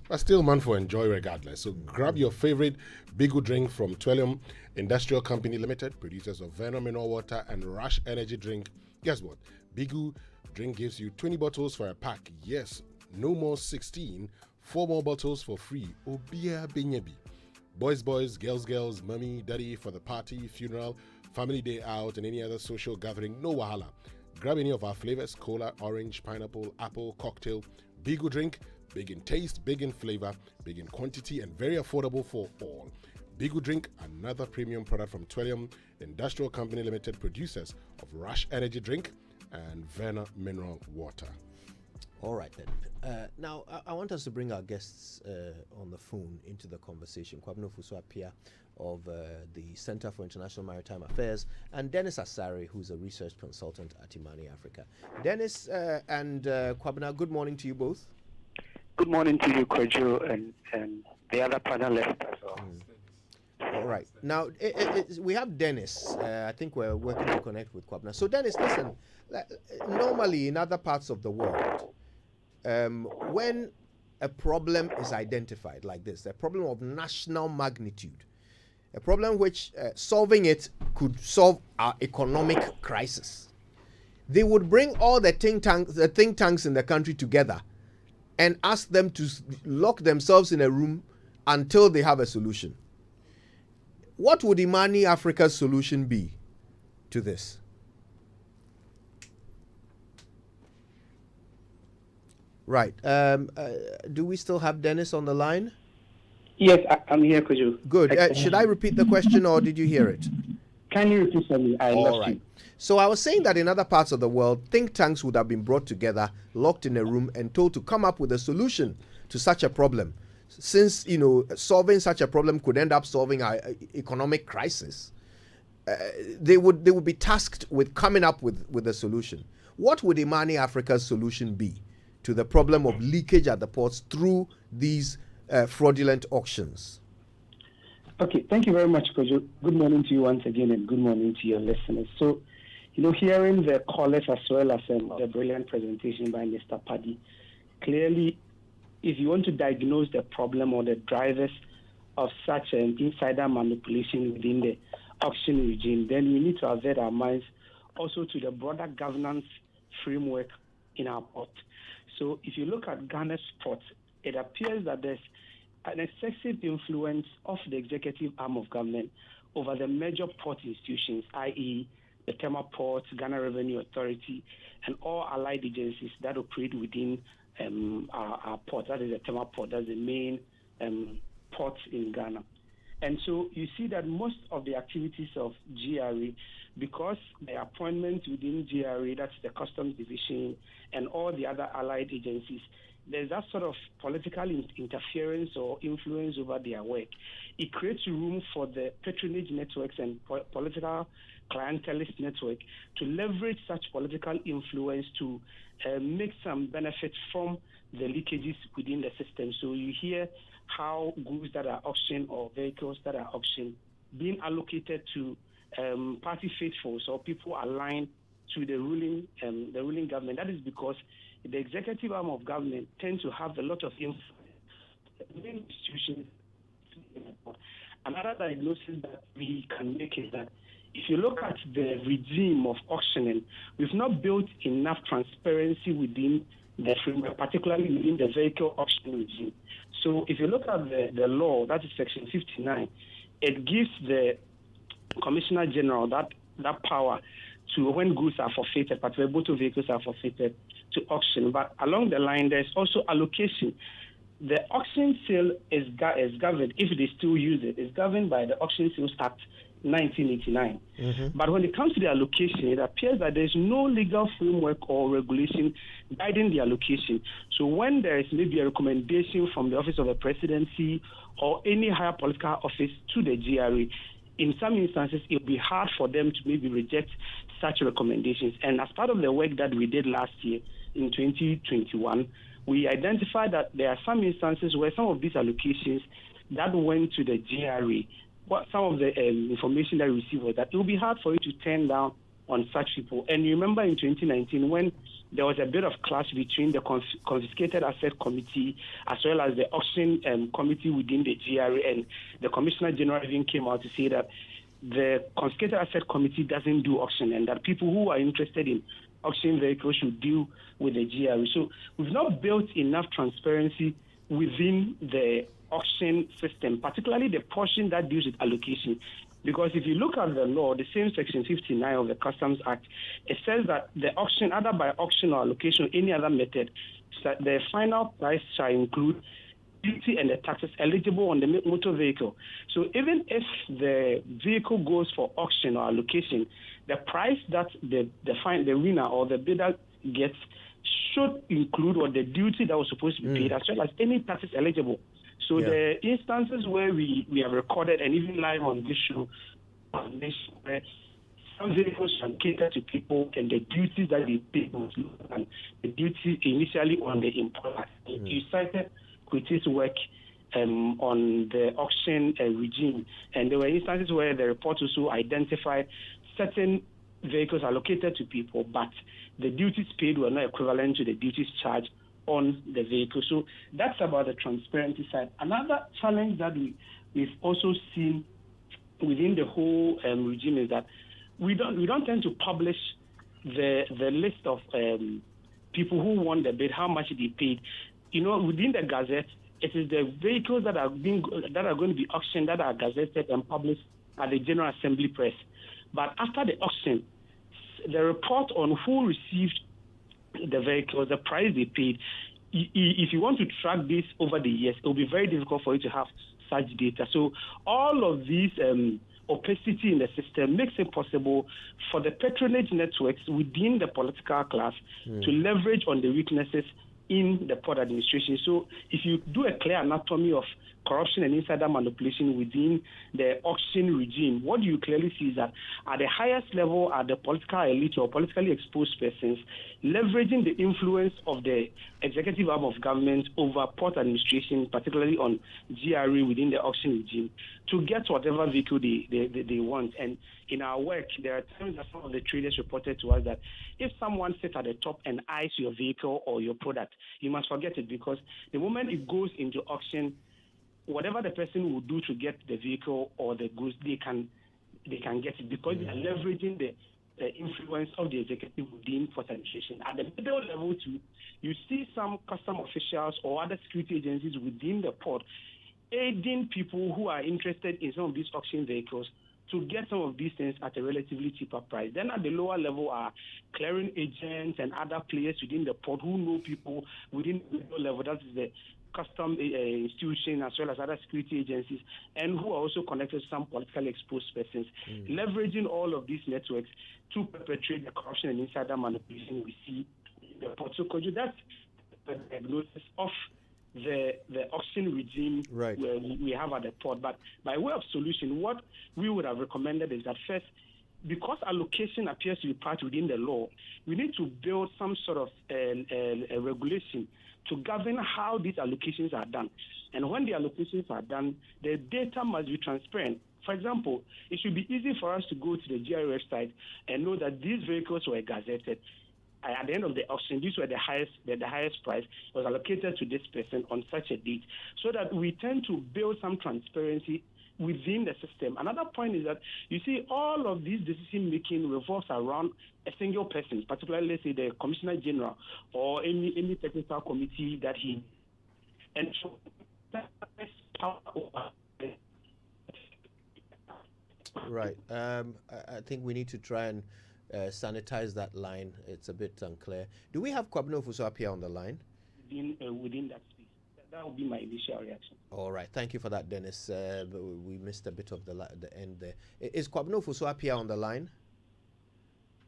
But still, man, for enjoy regardless. So grab your favorite Bigu drink from Twellium Industrial Company Limited, producers of Venom Mineral Water and Rush Energy Drink. Guess what? Bigu drink gives you 20 bottles for a pack. Yes, no more 16. 4 more bottles for free. Obia Benyebi. Boys, girls, mommy, daddy for the party, funeral, family day out, and any other social gathering. No wahala. Grab any of our flavors: cola, orange, pineapple, apple, cocktail. Bigu drink. Big in taste, big in flavor, big in quantity, and very affordable for all. Bigu Drink, another premium product from Twellium Industrial Company Limited, producers of Rush Energy Drink and Verna Mineral Water. All right, then. Now, I want us to bring our guests on the phone into the conversation. Kwabno Fuso-Apia of the Center for International Maritime Affairs, and Dennis Asare, who's a research consultant at Imani Africa. Dennis and Kwabna, good morning to you both. Good morning to you, Kojo, and the other panelists as well. All right. Now, we have Dennis. I think we're working to connect with Kwabna. So, Dennis, listen. Normally, in other parts of the world, when a problem is identified like this, a problem of national magnitude, a problem which solving it could solve our economic crisis, they would bring all the think tanks in the country together and ask them to lock themselves in a room until they have a solution. What would Imani Africa's solution be to this? Right. Do we still have Dennis on the line? Yes, I'm here, Kojo. Good. Should I repeat the question, or did you hear it? Can you repeat for me? I lost you. So I was saying that in other parts of the world, think tanks would have been brought together, locked in a room, and told to come up with a solution to such a problem. Since, solving such a problem could end up solving our economic crisis, they would be tasked with coming up with a solution. What would Imani Africa's solution be to the problem of leakage at the ports through these fraudulent auctions? Okay, thank you very much, Kojo. Good morning to you once again, and good morning to your listeners. So, hearing the callers as well as the brilliant presentation by Mr. Paddy, clearly, if you want to diagnose the problem or the drivers of such an insider manipulation within the auction regime, then we need to avert our minds also to the broader governance framework in our port. So if you look at Ghana's ports, it appears that there's an excessive influence of the executive arm of government over the major port institutions, i.e., the Tema Port, Ghana Revenue Authority, and all allied agencies that operate within our port. That is the Tema Port. That's the main port in Ghana. And so you see that most of the activities of GRA, because the appointments within GRA, that's the Customs Division, and all the other allied agencies, there's that sort of political interference or influence over their work. It creates room for the patronage networks and political clientelist network to leverage such political influence to make some benefits from the leakages within the system. So you hear how goods that are auctioned or vehicles that are auctioned being allocated to party faithfuls or people aligned to the ruling government. That is because the executive arm of government tends to have a lot of influence. Institutions. Another diagnosis that we can make is that if you look at the regime of auctioning, we've not built enough transparency within the framework, particularly within the vehicle auction regime. So if you look at the law, that is Section 59, it gives the Commissioner General that power to, when goods are forfeited, particularly motor vehicles are forfeited, to auction. But along the line, there's also allocation the auction sale is governed, if they still use it, is governed by the Auction Sales Act 1989. But when it comes to the allocation, it appears that there's no legal framework or regulation guiding the allocation. So when there is maybe a recommendation from the Office of the Presidency or any higher political office to the GRA, in some instances, it will be hard for them to maybe reject such recommendations. And as part of the work that we did last year in 2021, we identified that there are some instances where some of these allocations that went to the GRA, some of the information that we received was that it will be hard for you to turn down on such people. And you remember in 2019 when there was a bit of clash between the Confiscated Asset Committee as well as the Auction Committee within the GRA, and the Commissioner General even came out to say that the Confiscated Asset Committee doesn't do auction and that people who are interested in auction vehicles should deal with the GRA. So we've not built enough transparency within the auction system, particularly the portion that deals with allocation. Because if you look at the law, the same Section 59 of the Customs Act, it says that the auction, either by auction or allocation or any other method, the final price shall include duty and the taxes eligible on the motor vehicle. So even if the vehicle goes for auction or allocation, the price that the winner or the bidder gets should include or the duty that was supposed to be paid, as well as any taxes eligible. So the instances where we have recorded and even live on this show, where some vehicles can cater to people and the duties that they pay was lower than the duty initially on the importer. You cited Quitty's work on the auction regime, and there were instances where the report also identified certain vehicles allocated to people, but the duties paid were not equivalent to the duties charged on the vehicle. So that's about the transparency side. Another challenge that we've also seen within the whole regime is that we don't tend to publish the list of people who won the bid, how much they paid. You know, within the Gazette, it is the vehicles that are going to be auctioned that are gazetted and published at the General Assembly Press. But after the auction, the report on who received the vehicles, the price they paid, if you want to track this over the years, it will be very difficult for you to have such data. So all of these opacity in the system makes it possible for the patronage networks within the political class to leverage on the weaknesses in the port administration. So if you do a clear anatomy of corruption and insider manipulation within the auction regime, what you clearly see is that at the highest level are the political elite or politically exposed persons leveraging the influence of the executive arm of government over port administration, particularly on GRE within the auction regime, to get whatever vehicle they want. And in our work, there are times that some of the traders reported to us that if someone sits at the top and eyes your vehicle or your product, you must forget it, because the moment it goes into auction, whatever the person will do to get the vehicle or the goods, they can get it, because they are leveraging the influence of the executive within port administration. At the middle level too, you see some custom officials or other security agencies within the port aiding people who are interested in some of these auction vehicles to get some of these things at a relatively cheaper price. Then at the lower level are clearing agents and other players within the port who know people within the middle level. That is the custom institution as well as other security agencies, and who are also connected to some politically exposed persons, leveraging all of these networks to perpetrate the corruption and insider manipulation we see in the port. So that's the diagnosis of the auction regime where we have at the port. But by way of solution, what we would have recommended is that first, because allocation appears to be part within the law, we need to build some sort of a regulation to govern how these allocations are done. And when the allocations are done, the data must be transparent. For example, it should be easy for us to go to the GRA website and know that these vehicles were gazetted. At the end of the auction, these were the highest price, was allocated to this person on such a date, so that we tend to build some transparency within the system. Another point is that you see all of these decision-making revolves around a single person, particularly, let's say, the Commissioner General or any technical committee that he... And so that is power over. Right. I think we need to try and sanitize that line. It's a bit unclear. Do we have Kwabena Ofuso up here on the line? Within that space. That would be my initial reaction. All right, thank you for that, Dennis. We missed a bit of the end there. Is Kwabno Fusuapia on the line?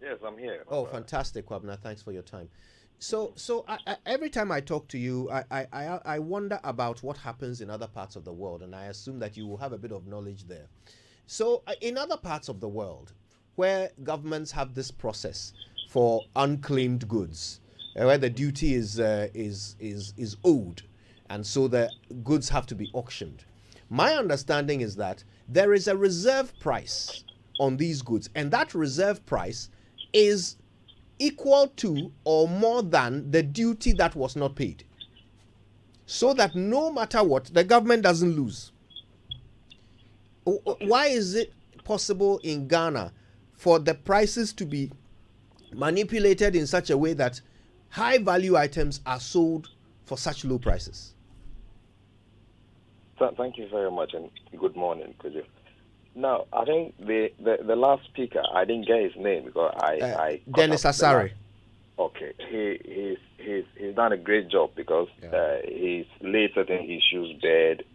Yes, I'm here. Oh, fantastic, Kwabna. Thanks for your time. So every time I talk to you, I wonder about what happens in other parts of the world, and I assume that you will have a bit of knowledge there. So in other parts of the world, where governments have this process for unclaimed goods, where the duty is owed, and so the goods have to be auctioned. My understanding is that there is a reserve price on these goods, and that reserve price is equal to or more than the duty that was not paid, so that no matter what, the government doesn't lose. Why is it possible in Ghana for the prices to be manipulated in such a way that high value items are sold for such low prices? Thank you very much, and good morning, Kojo. Now, I think the last speaker, I didn't get his name because I Dennis Asare. Okay, he's done a great job because he's laid certain issues bed.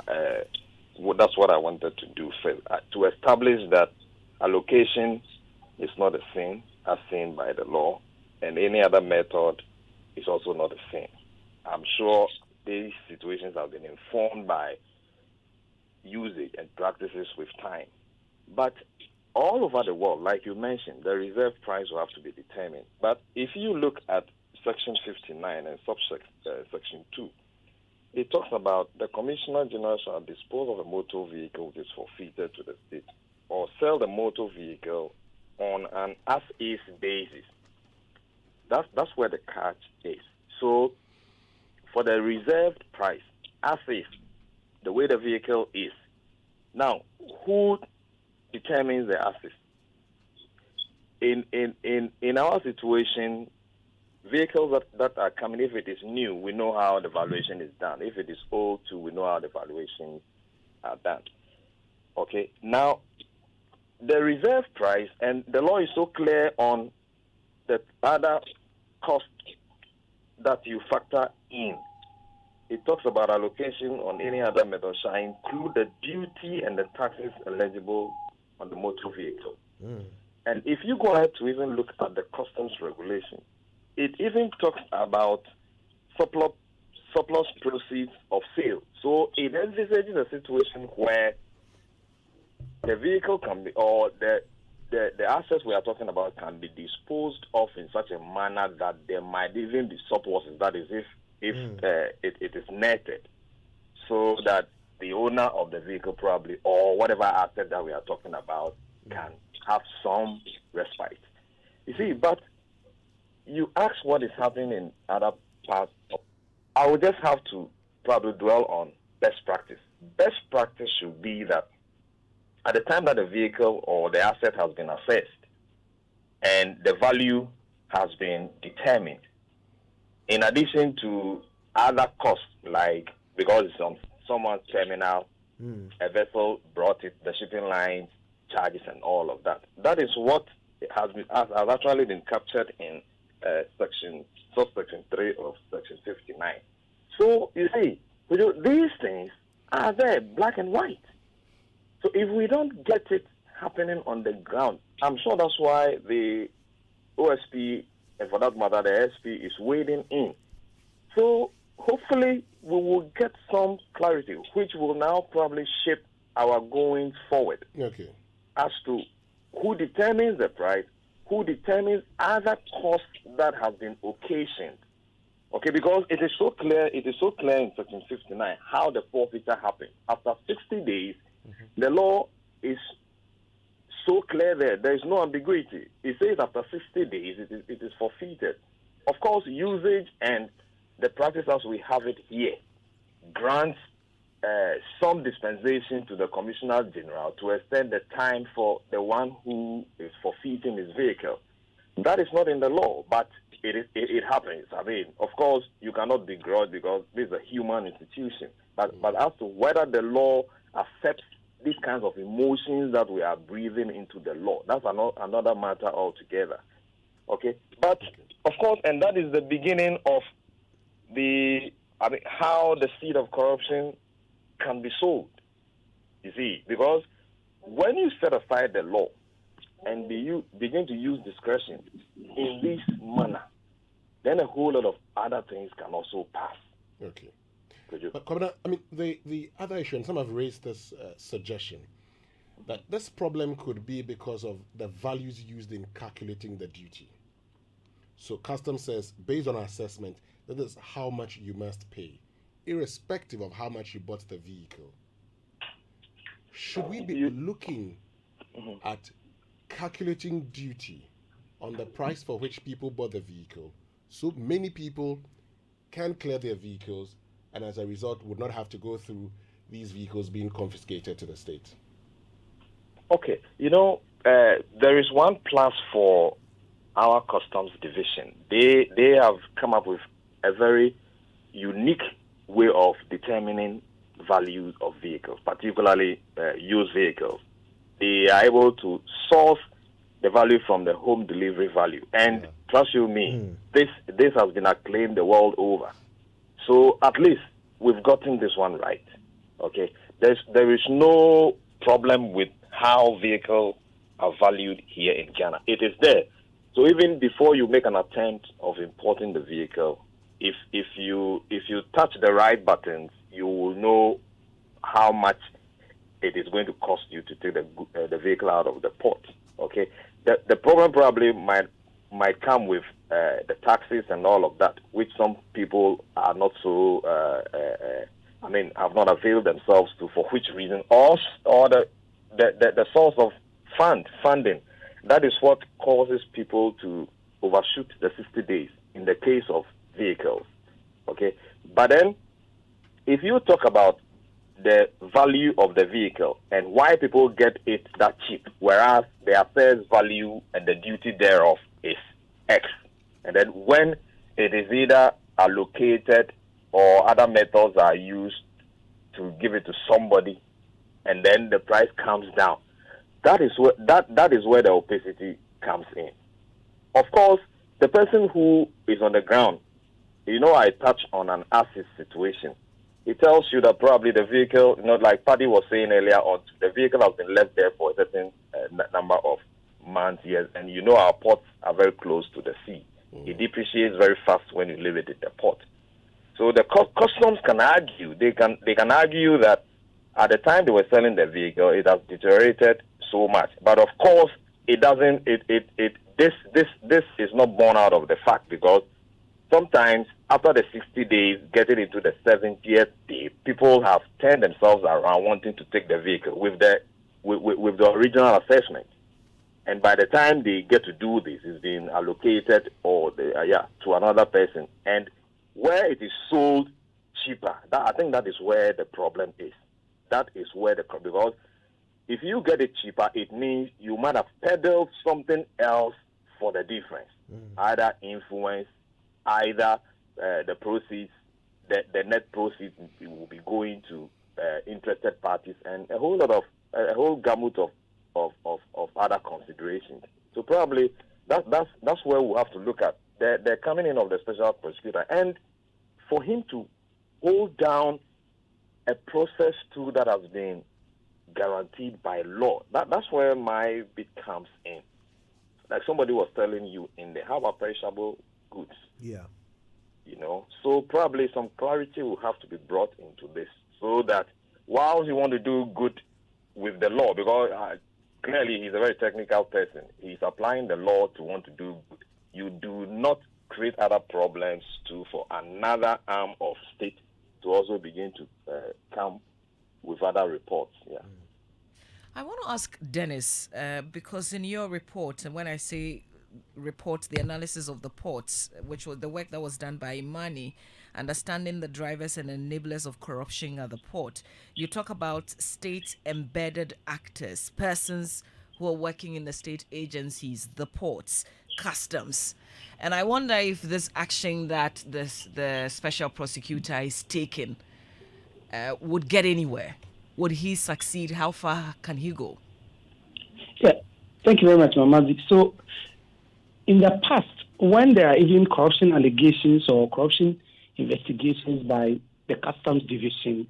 That's what I wanted to do first, to establish that allocation is not a sin as seen by the law, and any other method is also not a sin. I'm sure these situations have been informed by usage and practices with time. But all over the world, like you mentioned, the reserve price will have to be determined. But if you look at Section 59 and Section 2, it talks about the Commissioner General shall dispose of a motor vehicle which is forfeited to the state or sell the motor vehicle on an as-is basis. That's where the catch is. So for the reserved price, as-is, the way the vehicle is. Now, who determines the as-is? In our situation, vehicles that are coming, if it is new, we know how the valuation is done. If it is old too, we know how the valuations are done. Okay. Now, the reserve price, and the law is so clear on the other costs that you factor in. It talks about allocation on any other method shall include the duty and the taxes eligible on the motor vehicle. And if you go ahead to even look at the customs regulation, it even talks about surplus proceeds of sale. So it envisages a situation where the vehicle can be, or the assets we are talking about can be disposed of in such a manner that there might even be surpluses. That is, if it is netted, so that the owner of the vehicle probably, or whatever asset that we are talking about, can have some respite. You see, but you ask what is happening in other parts. I would just have to probably dwell on best practice. Best practice should be that at the time that the vehicle or the asset has been assessed and the value has been determined, in addition to other costs, like because it's on someone's terminal, a vessel brought it, the shipping lines, charges, and all of that. That is what has actually been captured in subsection 3 of Section 59. So you see, these things are there, black and white. So if we don't get it happening on the ground, I'm sure that's why the OSP, and for that matter, the SP, is wading in. So hopefully we will get some clarity, which will now probably shape our going forward. Okay. As to who determines the price, who determines other costs that have been occasioned. Okay, because it is so clear in Section 59 how the forfeiture happens. After 60 days, the law is so clear there is no ambiguity. It says after 60 days it is forfeited. Of course, usage and the practice as we have it here grants some dispensation to the Commissioner General to extend the time for the one who is forfeiting his vehicle. That is not in the law, but it happens. I mean, of course, you cannot begrudge because this is a human institution. But as to whether the law accepts these kinds of emotions that we are breathing into the law, that's another matter altogether. Okay? But, of course, and that is the beginning of the how the seed of corruption can be sold. You see, because when you set aside the law and you begin to use discretion in this manner, then a whole lot of other things can also pass. Okay. But, Commander, I mean, the other issue, and some have raised this suggestion, that this problem could be because of the values used in calculating the duty. So Customs says, based on our assessment, that is how much you must pay, irrespective of how much you bought the vehicle. Should we be looking at calculating duty on the price for which people bought the vehicle, so many people can clear their vehicles and as a result would not have to go through these vehicles being confiscated to the state? Okay, there is one plus for our customs division. They have come up with a very unique way of determining values of vehicles, particularly used vehicles. They are able to source the value from the home delivery value. And trust you me, this has been acclaimed the world over. So at least we've gotten this one right. Okay, there is no problem with how vehicles are valued here in Ghana. It is there. So even before you make an attempt of importing the vehicle, if you touch the right buttons, you will know how much it is going to cost you to take the vehicle out of the port. Okay, the problem probably might come with the taxes and all of that, which some people are not so. Have not availed themselves to, for which reason, or the source of funding. That is what causes people to overshoot the 60 days in the case of vehicles. Okay, but then if you talk about the value of the vehicle and why people get it that cheap, whereas the assessed value and the duty thereof is X, and then when it is either allocated or other methods are used to give it to somebody, and then the price comes down, that is where the opacity comes in. Of course, the person who is on the ground, I touch on an asset situation. It tells you that probably the vehicle, like Paddy was saying earlier on, the vehicle has been left there for a certain number of months, years, and our ports are very close to the sea. It depreciates very fast when you leave it at the port. So the customs can argue, they can argue that at the time they were selling the vehicle, it has deteriorated so much. But of course, it doesn't. This is not borne out of the fact, because sometimes after the 60 days, getting into the 70th day, people have turned themselves around wanting to take the vehicle with the original assessment. And by the time they get to do this, it's been allocated to another person. And where it is sold cheaper, I think that is where the problem is. That is where because if you get it cheaper, it means you might have peddled something else for the difference, either influence, either the proceeds, the net proceeds will be going to interested parties, and a whole gamut of other considerations. So probably that's where we'll have to look at the coming in of the special prosecutor, and for him to hold down a process tool that has been guaranteed by law. That's where my bit comes in. Like somebody was telling you how about perishable goods? Yeah. So probably some clarity will have to be brought into this, so that while you want to do good with the law, because clearly he's a very technical person, he's applying the law to want to do good. You do not create other problems for another arm of state to also begin to come with other reports. Yeah. I want to ask Dennis, because in your report, and when I say report, the analysis of the ports, which was the work that was done by Imani, understanding the drivers and enablers of corruption at the port, you talk about state-embedded actors, persons who are working in the state agencies, the ports, customs. And I wonder if this action that the special prosecutor is taking would get anywhere. Would he succeed? How far can he go? Yeah, thank you very much, Mamazi. So, in the past, when there are even corruption allegations or corruption investigations by the Customs Division,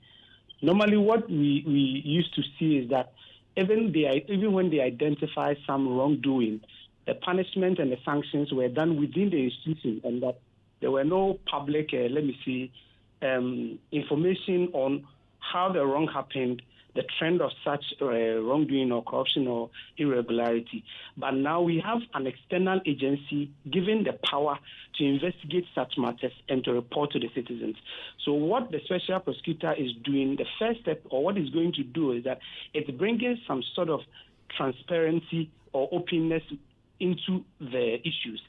normally what we used to see is that even when they identify some wrongdoing, the punishment and the sanctions were done within the institution, and that there were no public, information on how the wrong happened, the trend of such wrongdoing or corruption or irregularity. But now we have an external agency given the power to investigate such matters and to report to the citizens. So what the special prosecutor is doing, the first step, or what it's going to do, is that it's bringing some sort of transparency or openness into the issues.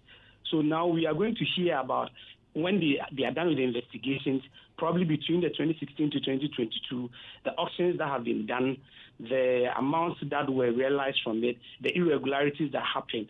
So now we are going to hear about when they are done with the investigations, probably between the 2016 to 2022, the auctions that have been done, the amounts that were realized from it, the irregularities that happened.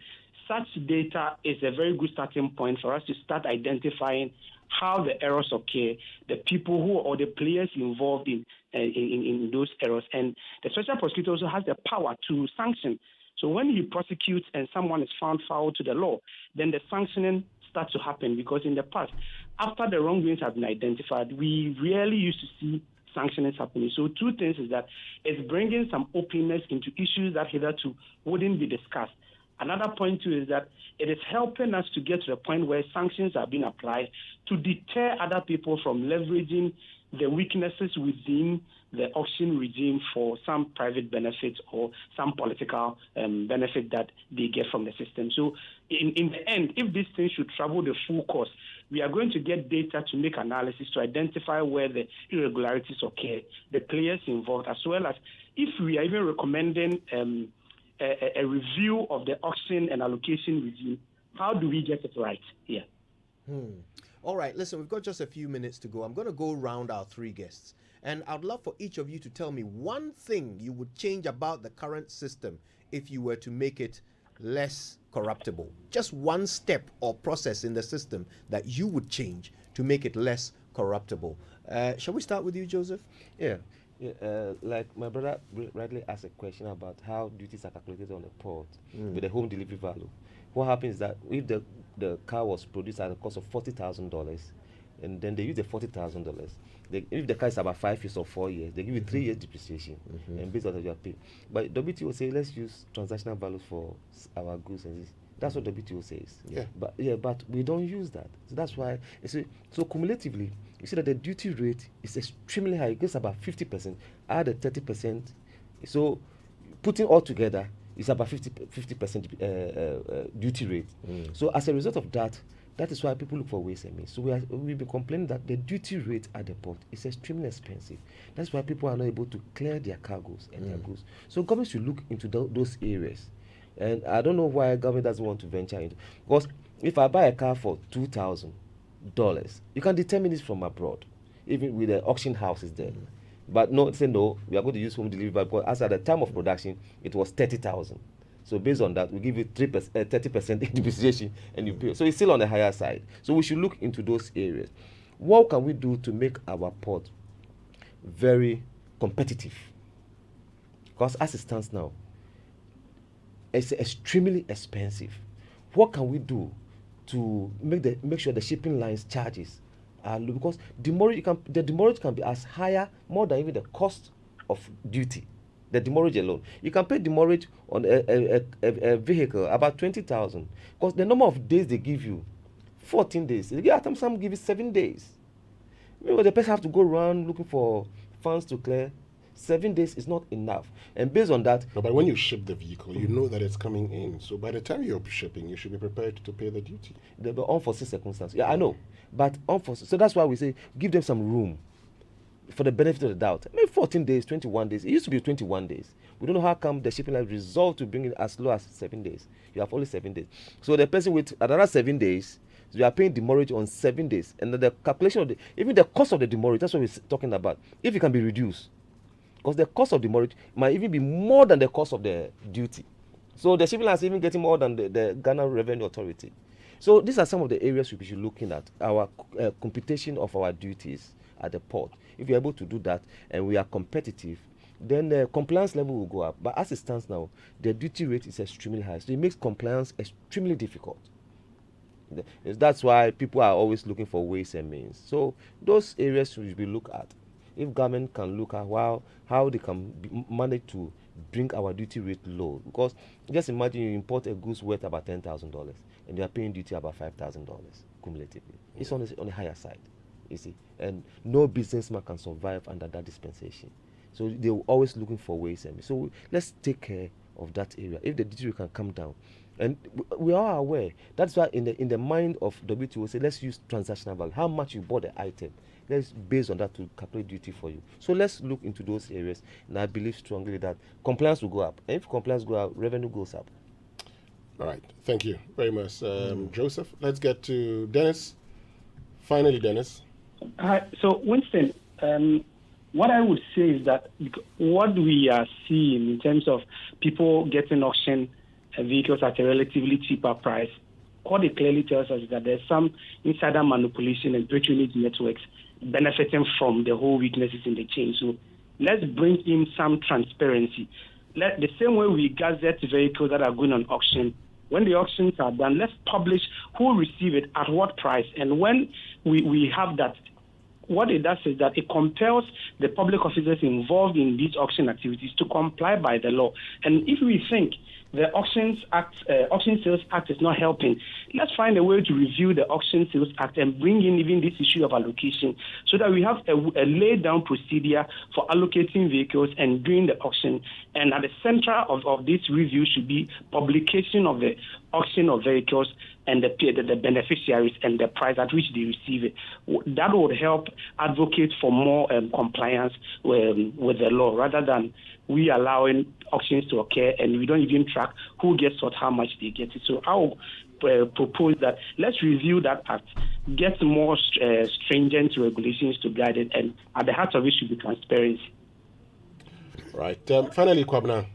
Such data is a very good starting point for us to start identifying how the errors occur, the people who or the players involved in those errors. And the special prosecutor also has the power to sanction. So when he prosecutes and someone is found foul to the law, then the sanctioning starts to happen, because in the past, after the wrongdoings have been identified, we rarely used to see sanctionings happening. So two things is that it's bringing some openness into issues that hitherto wouldn't be discussed. Another point too is that it is helping us to get to the point where sanctions are being applied to deter other people from leveraging the weaknesses within the auction regime for some private benefits or some political benefit that they get from the system. So in the end, if this thing should travel the full course, we are going to get data to make analysis to identify where the irregularities occur, the players involved, as well as if we are even recommending a review of the auction and allocation regime, how do we get it right here? All right, listen, we've got just a few minutes to go. I'm going to go round our three guests. And I'd love for each of you to tell me one thing you would change about the current system if you were to make it less corruptible. Just one step or process in the system that you would change to make it less corruptible. Shall we start with you, Joseph? Yeah. Like my brother rightly asked a question about how duties are calculated on the port with the home delivery value. What happens is that if the car was produced at a cost of $40,000, and then they use the $40,000, if the car is about 5 years or 4 years, they give you 3 years depreciation, and based on that you are paid. But WTO say let's use transactional values for our goods and this. That's what WTO says. But we don't use that. So that's why. So cumulatively, you see that the duty rate is extremely high. It goes about 50%. Add a 30%. So putting all together, it's about 50% duty rate. So as a result of that, that is why people look for ways and means. So we've been complaining that the duty rate at the port is extremely expensive. That's why people are not able to clear their cargoes and their goods. So government should look into those areas. And I don't know why government doesn't want to venture into. Because if I buy a car for $2,000, you can determine this from abroad, even with the auction houses there. But no, say no, we are going to use home delivery because as at the time of production, it was $30,000. So based on that, we give you 30% depreciation and you pay. So it's still on the higher side. So we should look into those areas. What can we do to make our port very competitive? Because as it stands now, it's extremely expensive. What can we do to make sure the shipping lines charges are low? Because the demurrage can be as higher, more than even the cost of duty. The demurrage alone, you can pay demurrage on a vehicle about 20,000. Because the number of days they give you, 14 days. Some give you 7 days. Maybe the person have to go around looking for funds to clear. 7 days is not enough. And based on that... No, but when you ship the vehicle, you know that it's coming in. So by the time you're shipping, you should be prepared to pay the duty. The unforeseen circumstances. Yeah, I know. But unforeseen. So that's why we say give them some room for the benefit of the doubt. Maybe 14 days, 21 days. It used to be 21 days. We don't know how come the shipping line resolved to bring it as low as 7 days. You have only 7 days. So the person with another 7 days, so you are paying demurrage on 7 days. And the calculation of even the cost of the demurrage, that's what we're talking about. If it can be reduced. Because the cost of demurrage might even be more than the cost of the duty. So the shipping line is even getting more than the Ghana Revenue Authority. So these are some of the areas we should be looking at. Our computation of our duties at the port. If you're able to do that and we are competitive, then the compliance level will go up. But as it stands now, the duty rate is extremely high. So it makes compliance extremely difficult. That's why people are always looking for ways and means. So those areas should be looked at. If government can look at how they can manage to bring our duty rate low, because just imagine you import a goods worth about $10,000 and you are paying duty about $5,000 cumulatively. It's on the higher side, you see, and no businessman can survive under that dispensation. So they're always looking for ways and means. So let's take care of that area. If the duty rate can come down, and we are aware. That's why in the mind of WTO, say let's use transactional value. How much you bought the item, let's based on that to calculate duty for you. So let's look into those areas, and I believe strongly that compliance will go up. And if compliance goes up, revenue goes up. All right, thank you very much, Joseph. Let's get to Dennis. Finally, Dennis. Hi. So Winston, what I would say is that what we are seeing in terms of people getting auction vehicles at a relatively cheaper price, what it clearly tells us is that there's some insider manipulation and patronage networks benefiting from the whole weaknesses in the chain. So let's bring in some transparency. The same way we gazette vehicles that are going on auction, when the auctions are done, let's publish who received it, at what price. And when we have that, what it does is that it compels the public officers involved in these auction activities to comply by the law. And if we think the Auction Sales Act is not helping, let's find a way to review the Auction Sales Act and bring in even this issue of allocation so that we have a laid down procedure for allocating vehicles and doing the auction. And at the center of this review should be publication of the auction of vehicles and the beneficiaries and the price at which they receive it. That would help advocate for more compliance with the law, rather than we allowing auctions to occur and we don't even track who gets what, how much they get it. So I will propose that let's review that act, get more stringent regulations to guide it, and at the heart of it should be transparency. Right. Finally, Kwabena.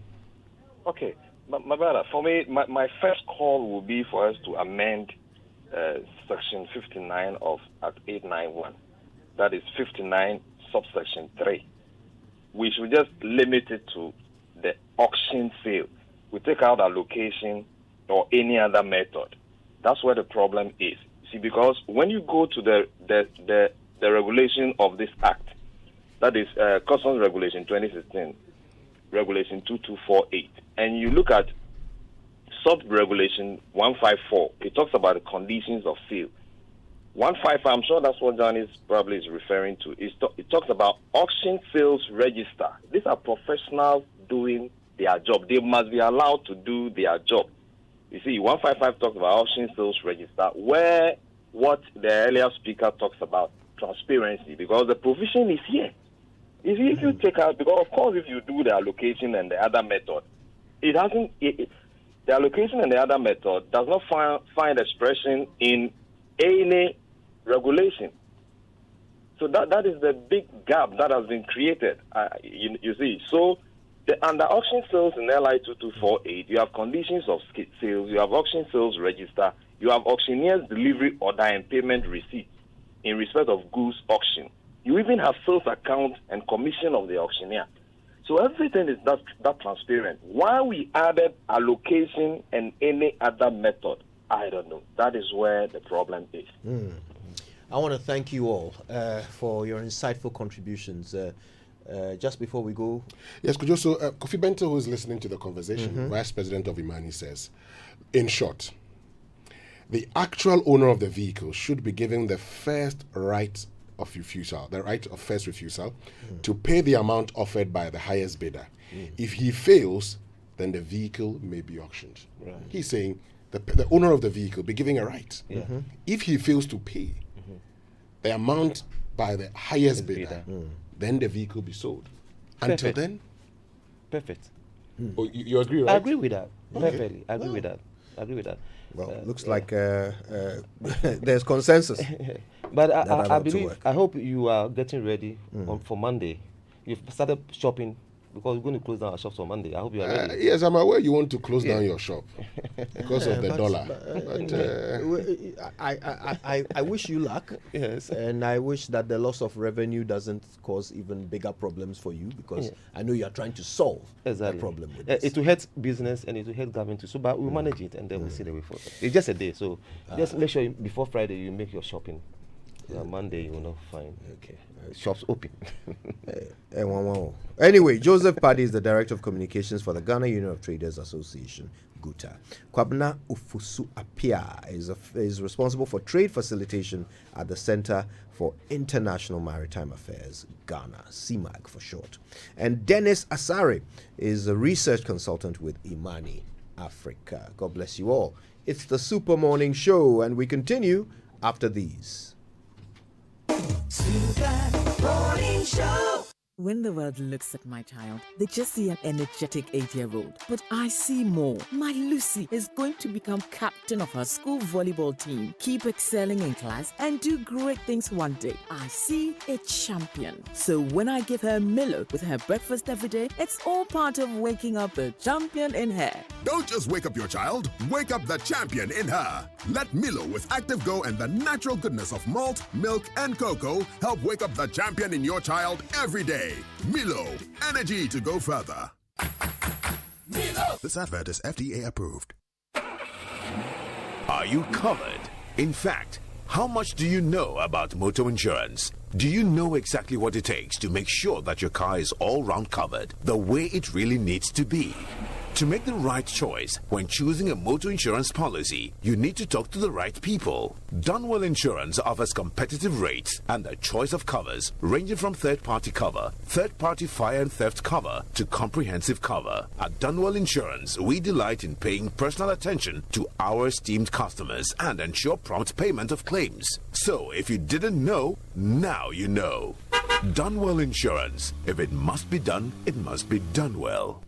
Okay. My brother, for me, my first call will be for us to amend Section 59 of Act 891. That is 59 subsection 3. We should just limit it to the auction sale. We take out allocation or any other method. That's where the problem is. See, because when you go to the regulation of this act, that is Customs Regulation 2016, Regulation 2248, and you look at sub-regulation 154, it talks about the conditions of sale. 155, I'm sure that's what John is probably is referring to. It talks about auction sales register. These are professionals doing their job. They must be allowed to do their job. You see, 155 talks about auction sales register, where what the earlier speaker talks about transparency, because the provision is here. If you take out, because of course if you do the allocation and the other method, the allocation and the other method does not find expression in any regulation. So that is the big gap that has been created. You see, so under auction sales in LI 2248, you have conditions of sales, you have auction sales register, you have auctioneer's delivery order and payment receipt in respect of goods auction. You even have sales account and commission of the auctioneer. So everything is that transparent. Why we added allocation and any other method, I don't know. That is where the problem is. I want to thank you all for your insightful contributions. Just before we go... Yes, could you also... Kofi Bento, who is listening to the conversation, Vice President of Imani, says, in short, the actual owner of the vehicle should be given the first right of refusal, the right of first refusal, to pay the amount offered by the highest bidder. If he fails, then the vehicle may be auctioned. Right. He's saying the owner of the vehicle be given a right. If he fails to pay the amount by the highest bidder, then the vehicle be sold. Perfect. Until then? Perfect. Oh, you agree, right? I agree with that. Perfectly. I agree with that. Well, looks like there's consensus. But I believe, I hope you are getting ready for Monday. You've started shopping because we're going to close down our shops on Monday. I hope you are ready. Yes, I'm aware you want to close down your shop because of the dollar. I wish you luck. Yes. And I wish that the loss of revenue doesn't cause even bigger problems for you, because I know you are trying to solve the problem with this. It will hurt business and it will hurt government too. So, but we'll manage it and then we'll see the way forward. It's just a day. So just make sure before Friday you make your shopping. Monday you will not find shops open. Anyway, Joseph Paddy is the Director of Communications for the Ghana Union of Traders Association, GUTA. Kwabna Ufusu Apia is responsible for trade facilitation at the Center for International Maritime Affairs, Ghana, CIMAG for short. And Dennis Asare is a research consultant with Imani Africa. God bless you all. It's the Super Morning Show, and we continue after these. Super Morning Show. When the world looks at my child, they just see an energetic 8-year-old. But I see more. My Lucy is going to become captain of her school volleyball team, keep excelling in class, and do great things one day. I see a champion. So when I give her Milo with her breakfast every day, it's all part of waking up the champion in her. Don't just wake up your child, wake up the champion in her. Let Milo with Active Go and the natural goodness of malt, milk, and cocoa help wake up the champion in your child every day. Milo, energy to go further. Milo. This advert is FDA approved. Are you covered? In fact, how much do you know about motor insurance? Do you know exactly what it takes to make sure that your car is all-round covered the way it really needs to be? To make the right choice when choosing a motor insurance policy, you need to talk to the right people. Dunwell Insurance offers competitive rates and a choice of covers ranging from third-party cover, third-party fire and theft cover to comprehensive cover. At Dunwell Insurance, we delight in paying personal attention to our esteemed customers and ensure prompt payment of claims. So if you didn't know, now you know. Dunwell Insurance. If it must be done, it must be done well.